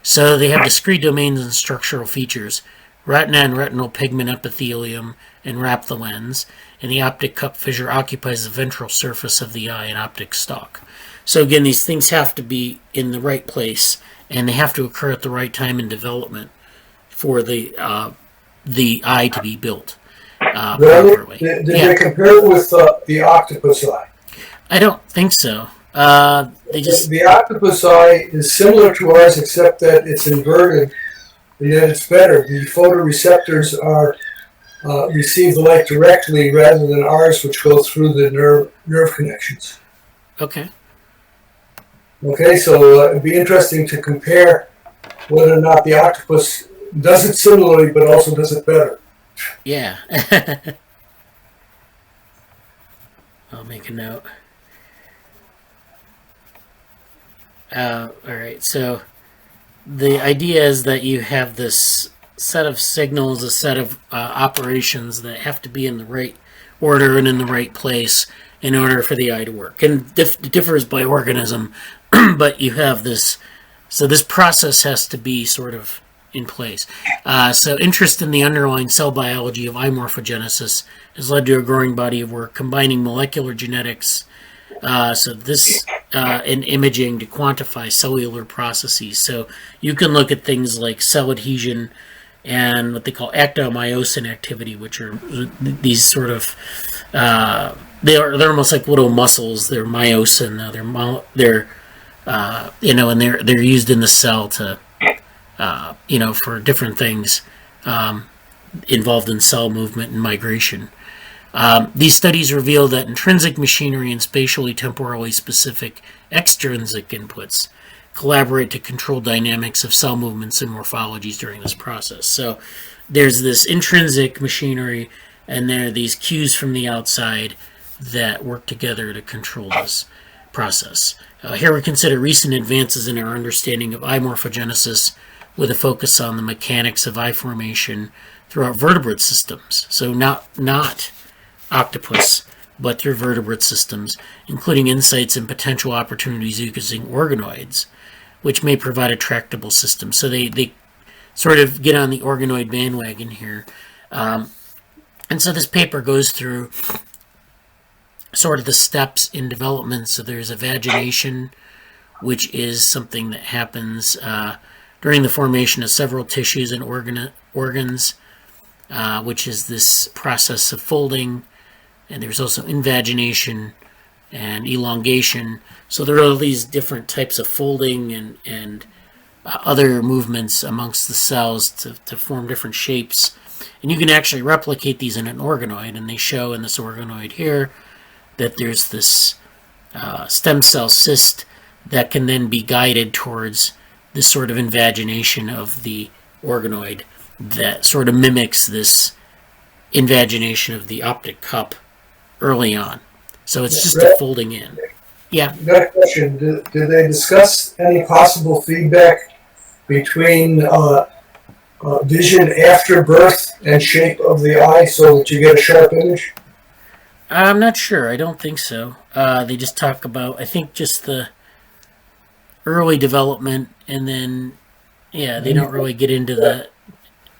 So they have discrete domains and structural features: retina and retinal pigment epithelium enwrap the lens, and the optic cup fissure occupies the ventral surface of the eye and optic stalk. So again, these things have to be in the right place, and they have to occur at the right time in development for the eye to be built properly. Did they compare it with the octopus eye? I don't think so. The octopus eye is similar to ours, except that it's inverted, and yet it's better. The photoreceptors receive the light directly rather than ours, which go through the nerve connections. Okay. Okay, so it'd be interesting to compare whether or not the octopus does it similarly, but also does it better. Yeah. I'll make a note. All right, so the idea is that you have this set of signals, a set of operations that have to be in the right order and in the right place in order for the eye to work. And it differs by organism, but you have this, so this process has to be sort of in place. So interest in the underlying cell biology of eye morphogenesis has led to a growing body of work combining molecular genetics, and imaging to quantify cellular processes. So you can look at things like cell adhesion and what they call actomyosin activity, which are these sort of they're almost like little muscles. They're myosin. And they're used in the cell to for different things involved in cell movement and migration. These studies reveal that intrinsic machinery and spatially temporally specific extrinsic inputs collaborate to control dynamics of cell movements and morphologies during this process. So there's this intrinsic machinery, and there are these cues from the outside that work together to control this process. Here we consider recent advances in our understanding of eye morphogenesis with a focus on the mechanics of eye formation throughout vertebrate systems. So not octopus, but through vertebrate systems, including insights and potential opportunities using organoids, which may provide a tractable system. So they sort of get on the organoid bandwagon here. And so this paper goes through sort of the steps in development. So there's evagination, which is something that happens during the formation of several tissues and organs, which is this process of folding. And there's also invagination and elongation. So there are all these different types of folding and other movements amongst the cells to form different shapes. And you can actually replicate these in an organoid, and they show in this organoid here that there's this stem cell cyst that can then be guided towards this sort of invagination of the organoid that sort of mimics this invagination of the optic cup early on. So it's just a folding in. Yeah. I've got a question. Did they discuss any possible feedback between vision after birth and shape of the eye so that you get a sharp image? I'm not sure. I don't think so. They just talk about, I think, just the early development, and then, yeah, they don't really get into the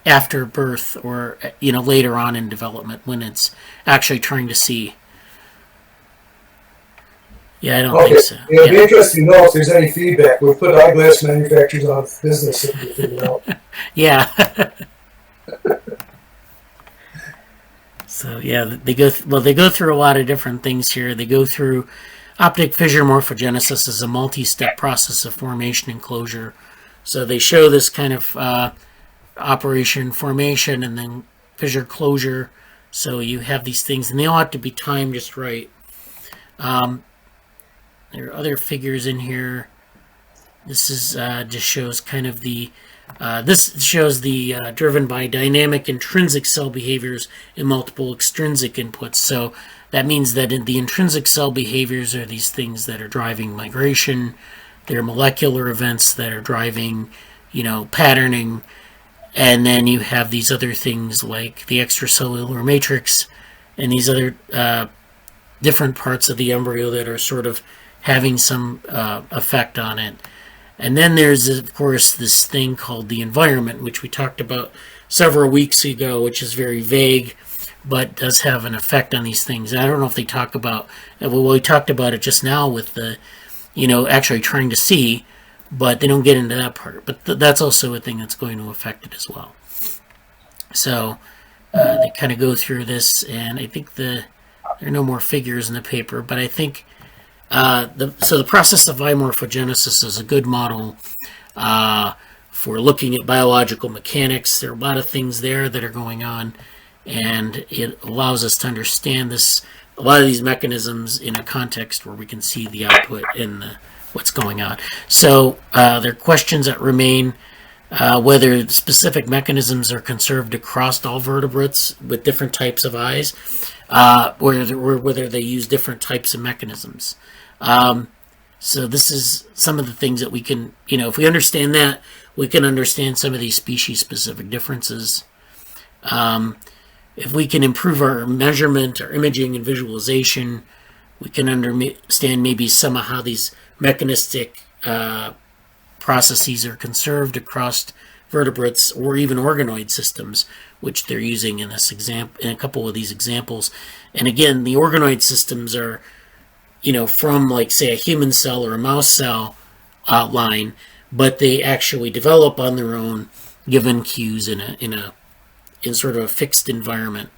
after birth or, later on in development when it's actually trying to see. Yeah, I don't think so. It'd be interesting to know if there's any feedback. We'll put eyeglass manufacturers on business if we figure it out. Yeah. So yeah, they go through a lot of different things here. They go through optic fissure morphogenesis as a multi-step process of formation and closure. So they show this kind of operation, formation, and then fissure closure. So you have these things, and they all have to be timed just right. There are other figures in here. This is just shows kind of the this shows the driven by dynamic intrinsic cell behaviors and multiple extrinsic inputs. So that means that the intrinsic cell behaviors are these things that are driving migration. They're molecular events that are driving, patterning. And then you have these other things like the extracellular matrix and these other different parts of the embryo that are sort of having some effect on it. And then there's, of course, this thing called the environment, which we talked about several weeks ago, which is very vague, but does have an effect on these things. I don't know if they talk about, well, we talked about it just now with the, actually trying to see, but they don't get into that part. But that's also a thing that's going to affect it as well. So they kind of go through this, and I think there are no more figures in the paper, but I think the process of eye morphogenesis is a good model for looking at biological mechanics. There are a lot of things there that are going on, and it allows us to understand a lot of these mechanisms in a context where we can see the output and what's going on. So there are questions that remain, whether specific mechanisms are conserved across all vertebrates with different types of eyes, or whether they use different types of mechanisms. So this is some of the things that we can, if we understand that, we can understand some of these species-specific differences. If we can improve our measurement, our imaging, and visualization, we can understand maybe some of how these mechanistic processes are conserved across vertebrates or even organoid systems, which they're using in this example, in a couple of these examples. And again, the organoid systems are, from like say a human cell or a mouse cell line, but they actually develop on their own given cues in sort of a fixed environment.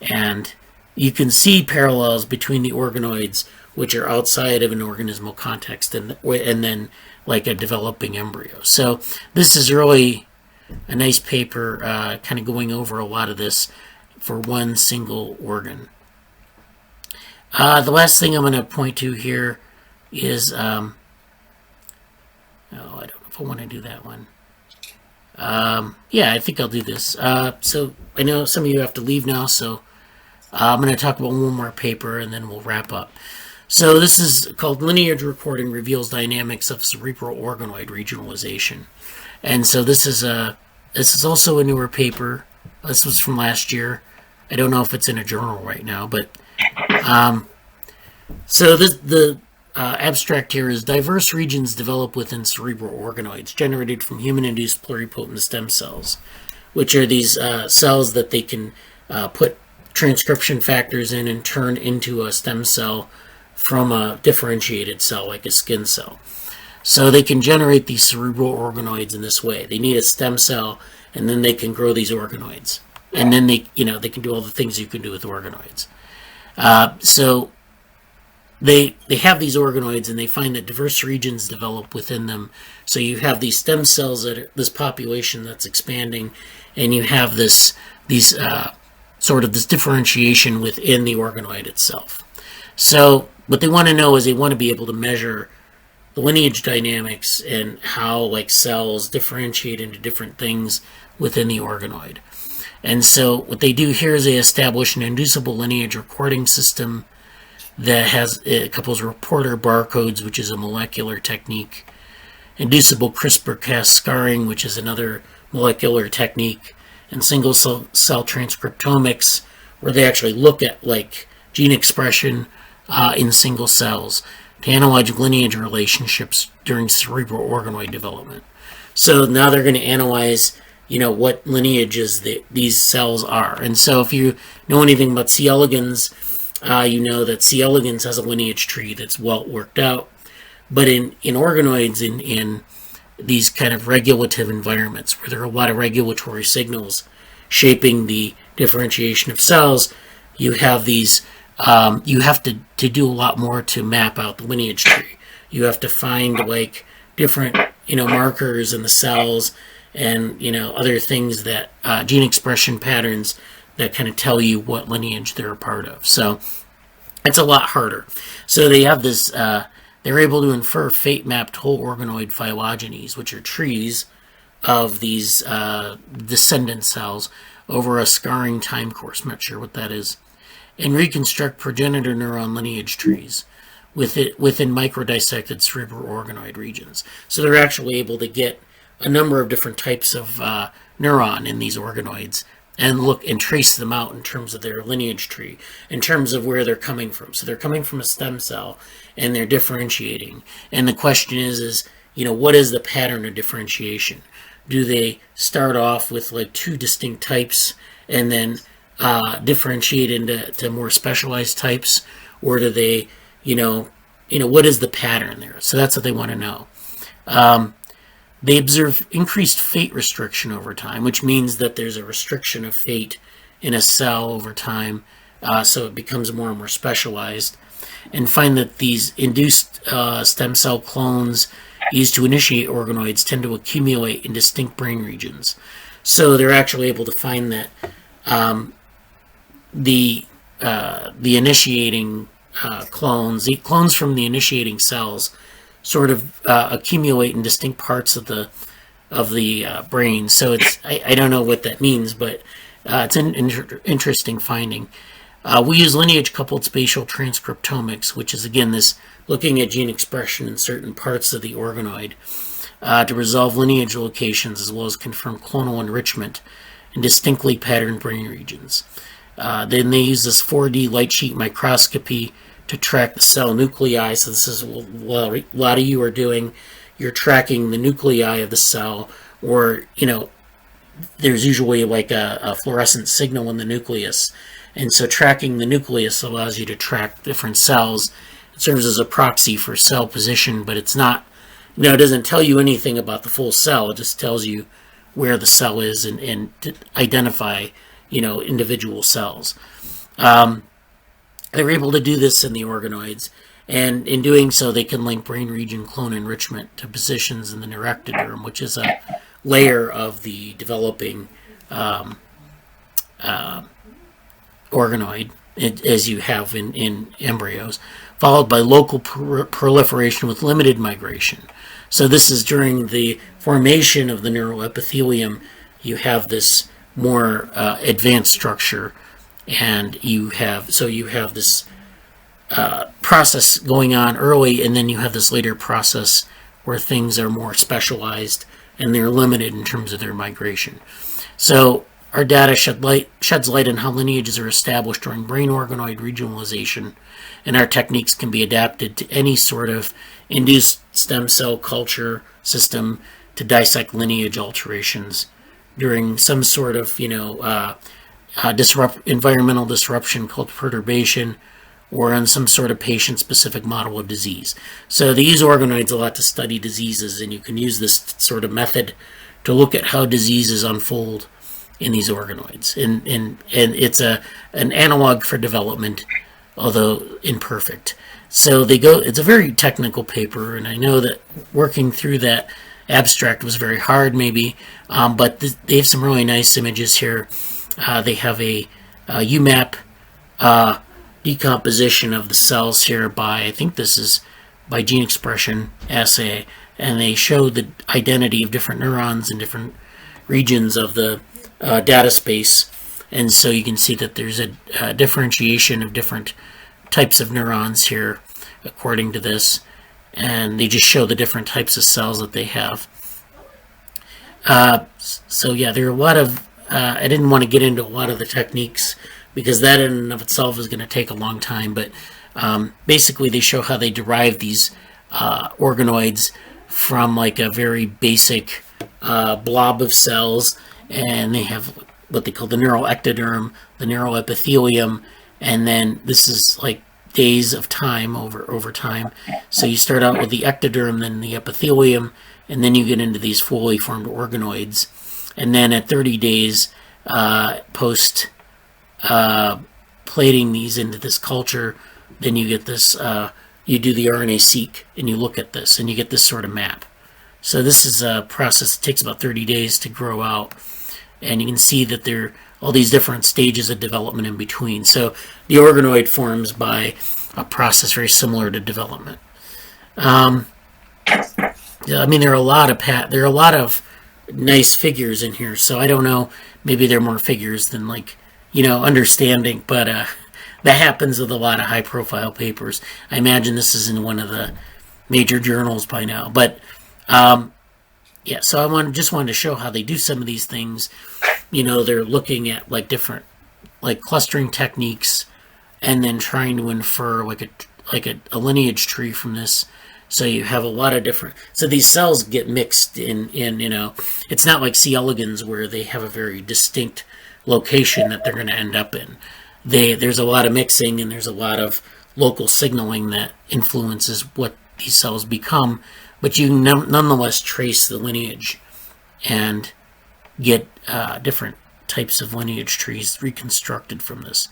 And you can see parallels between the organoids, which are outside of an organismal context, and then like a developing embryo. So this is really a nice paper, kind of going over a lot of this for one single organ. The last thing I'm going to point to here is, I don't know if I want to do that one. Yeah, I think I'll do this. So I know some of you have to leave now, so I'm going to talk about one more paper and then we'll wrap up. So this is called Lineage Recording Reveals Dynamics of Cerebral Organoid Regionalization. And so this is also a newer paper. This was from last year. I don't know if it's in a journal right now, but so the abstract here is diverse regions develop within cerebral organoids generated from human-induced pluripotent stem cells, which are these cells that they can put transcription factors in and turn into a stem cell from a differentiated cell like a skin cell. So they can generate these cerebral organoids in this way. They need a stem cell, and then they can grow these organoids, and then they can do all the things you can do with organoids. So they have these organoids, and they find that diverse regions develop within them. So you have these stem cells this population that's expanding, and you have this differentiation within the organoid itself. So what they want to know is they want to be able to measure the lineage dynamics and how cells differentiate into different things within the organoid. And so what they do here is they establish an inducible lineage recording system that couples reporter barcodes, which is a molecular technique, inducible CRISPR-Cas scarring, which is another molecular technique, and single cell transcriptomics, where they actually look at gene expression in single cells to analyze lineage relationships during cerebral organoid development. So now they're going to analyze, what lineages these cells are. And so if you know anything about C. elegans, you know that C. elegans has a lineage tree that's well worked out. But in organoids, in these kind of regulative environments where there are a lot of regulatory signals shaping the differentiation of cells, you have these you have to do a lot more to map out the lineage tree. You have to find different markers in the cells and other things that gene expression patterns that kind of tell you what lineage they're a part of. So it's a lot harder. So they have this they're able to infer fate-mapped whole organoid phylogenies, which are trees of these descendant cells over a scarring time course. I'm not sure what that is. And reconstruct progenitor neuron lineage trees within microdissected cerebral organoid regions. So they're actually able to get a number of different types of neuron in these organoids and look and trace them out in terms of their lineage tree, in terms of where they're coming from. So they're coming from a stem cell and they're differentiating. And the question is what is the pattern of differentiation? Do they start off with two distinct types and then differentiate into more specialized types, or do they, what is the pattern there? So that's what they want to know. They observe increased fate restriction over time, which means that there's a restriction of fate in a cell over time, so it becomes more and more specialized, and find that these induced stem cell clones used to initiate organoids tend to accumulate in distinct brain regions. So they're actually able to find that the initiating clones, the clones from the initiating cells, sort of accumulate in distinct parts of the brain. So it's I don't know what that means, but it's an interesting finding. We use lineage-coupled spatial transcriptomics, which is again this looking at gene expression in certain parts of the organoid to resolve lineage locations as well as confirm clonal enrichment in distinctly patterned brain regions. Then they use this 4D light sheet microscopy to track the cell nuclei. So this is what a lot of you are doing. You're tracking the nuclei of the cell, or there's usually a fluorescent signal in the nucleus, and so tracking the nucleus allows you to track different cells. It serves as a proxy for cell position, but it's not, it doesn't tell you anything about the full cell. It just tells you where the cell is and to identify individual cells. They're able to do this in the organoids, and in doing so, they can link brain region clone enrichment to positions in the neurectoderm, which is a layer of the developing organoid, as you have in embryos, followed by local proliferation with limited migration. So this is during the formation of the neural epithelium. You have this more advanced structure, and you have this process going on early, and then you have this later process where things are more specialized and they're limited in terms of their migration. So our data sheds light on how lineages are established during brain organoid regionalization, and our techniques can be adapted to any sort of induced stem cell culture system to dissect lineage alterations during some sort of, environmental disruption called perturbation, or on some sort of patient-specific model of disease. So they use organoids a lot to study diseases, and you can use this sort of method to look at how diseases unfold in these organoids. And it's an analog for development, although imperfect. So it's a very technical paper, and I know that working through that abstract was very hard maybe, but they have some really nice images here. They have a UMAP decomposition of the cells here I think this is by gene expression assay, and they show the identity of different neurons in different regions of the data space. And so you can see that there's a differentiation of different types of neurons here according to this, and they just show the different types of cells that they have. So yeah, there are a lot of I didn't want to get into a lot of the techniques because that in and of itself is going to take a long time, but basically they show how they derive these organoids from like a very basic blob of cells, and they have what they call the neural ectoderm, the neural epithelium, and then this is like days of time over time. So you start out with the ectoderm, then the epithelium, and then you get into these fully formed organoids. And then at 30 days post plating these into this culture, then you get this, you do the RNA-seq, and you look at this, and you get this sort of map. So this is a process that takes about 30 days to grow out, and you can see that there are all these different stages of development in between. So the organoid forms by a process very similar to development. I mean, there are a lot of nice figures in here, so I don't know, maybe there are more figures than understanding, but that happens with a lot of high profile papers. I imagine this is in one of the major journals by now, but yeah, so just wanted to show how they do some of these things. They're looking at different clustering techniques, and then trying to infer a lineage tree from this. So you have a lot of different. So these cells get mixed in. It's not like C. elegans where they have a very distinct location that they're going to end up in. There's a lot of mixing, and there's a lot of local signaling that influences what these cells become. But you nonetheless trace the lineage and get different types of lineage trees reconstructed from this.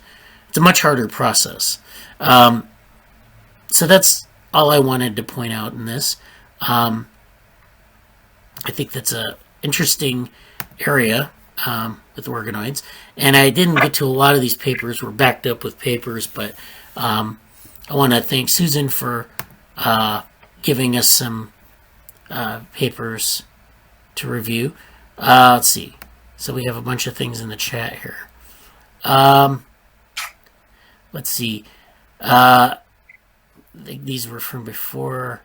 It's a much harder process. So that's all I wanted to point out in this. I think that's a interesting area with organoids, and I didn't get to a lot of these papers. We're backed up with papers, but I want to thank Susan for giving us some papers to review. Let's see. So we have a bunch of things in the chat here. Let's see. These were from before.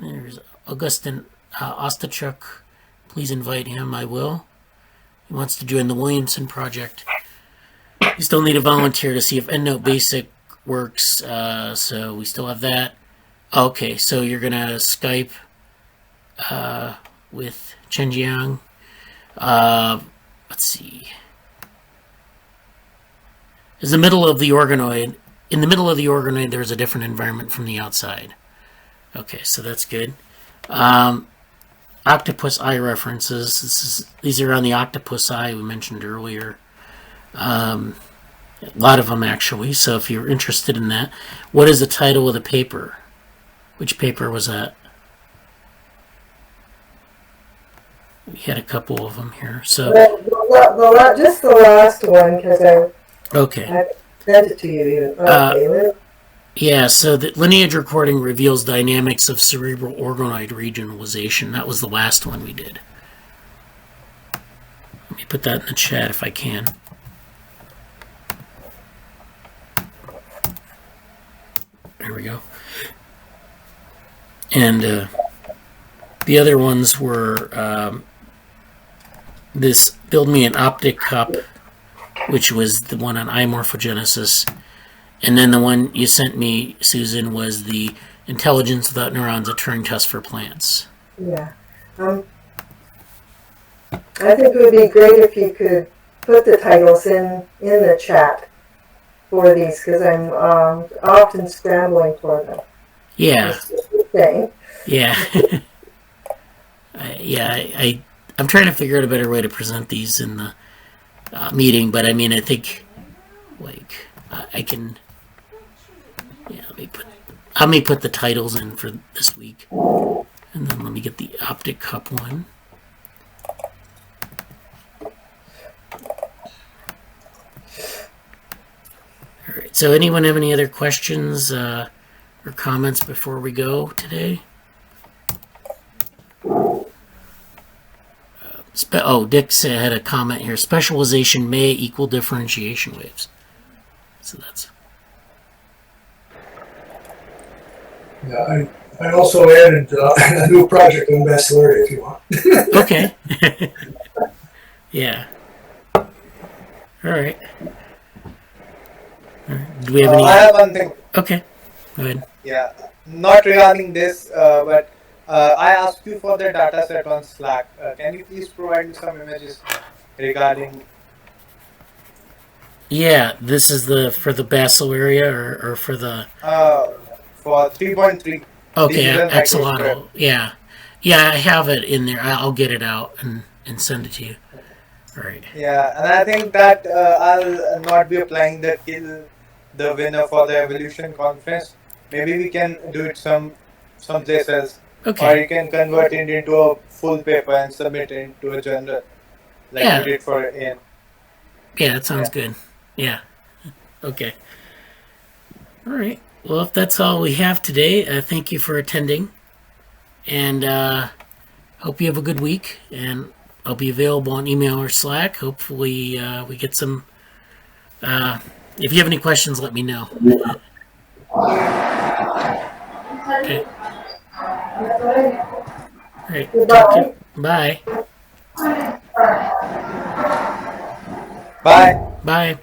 There's Augustin Ostachuk. Please invite him. I will. He wants to join the Williamson Project. We still need a volunteer to see if EndNote Basic works. So we still have that. Okay, so you're going to Skype with Chenjiang. Let's see. In the middle of the organoid, there's a different environment from the outside. Okay, so that's good. Octopus Eye References. These are on the octopus eye we mentioned earlier. A lot of them, actually. So if you're interested in that, what is the title of the paper? Which paper was that? We had a couple of them here. So just the last one, because I sent it to you. Okay. Yeah, so the lineage recording reveals dynamics of cerebral organoid regionalization. That was the last one we did. Let me put that in the chat if I can. There we go. And the other ones were this Build Me an Optic cup, which was the one on Imorphogenesis. And then the one you sent me, Susan, was the Intelligence Without Neurons, a Turing Test for Plants. Yeah. I think it would be great if you could put the titles in the chat for these, because I'm often scrambling for them. Yeah. That's the thing. Yeah. I'm trying to figure out a better way to present these in the meeting, but I mean, I think, like, I can, yeah, let me put the titles in for this week. And then let me get the Optic Cup one. All right, so anyone have any other questions or comments before we go today? Dick had a comment here. Specialization may equal differentiation waves. So that's... Yeah, I also added a new project on Bacillaria if you want. Okay. Yeah. All right. Do we have any... I have one thing. Okay. Go ahead. Yeah, not regarding this, but I asked you for the data set on Slack. Can you please provide me some images regarding... Yeah, this is for the Bacillaria or for the... for 3.3. Okay, axolotl. Yeah. Yeah, I have it in there. I'll get it out and send it to you. All right. Yeah, and I think that I'll not be applying the winner for the evolution conference. Maybe we can do it someplace else. Okay. Or you can convert it into a full paper and submit it into a journal, like Yeah. you did for Ian. Yeah, that sounds good. Yeah. Okay. All right. Well, if that's all we have today, thank you for attending. And hope you have a good week. And I'll be available on email or Slack. Hopefully we get some... if you have any questions, let me know. Okay. All right. Goodbye. Bye. Bye. Bye.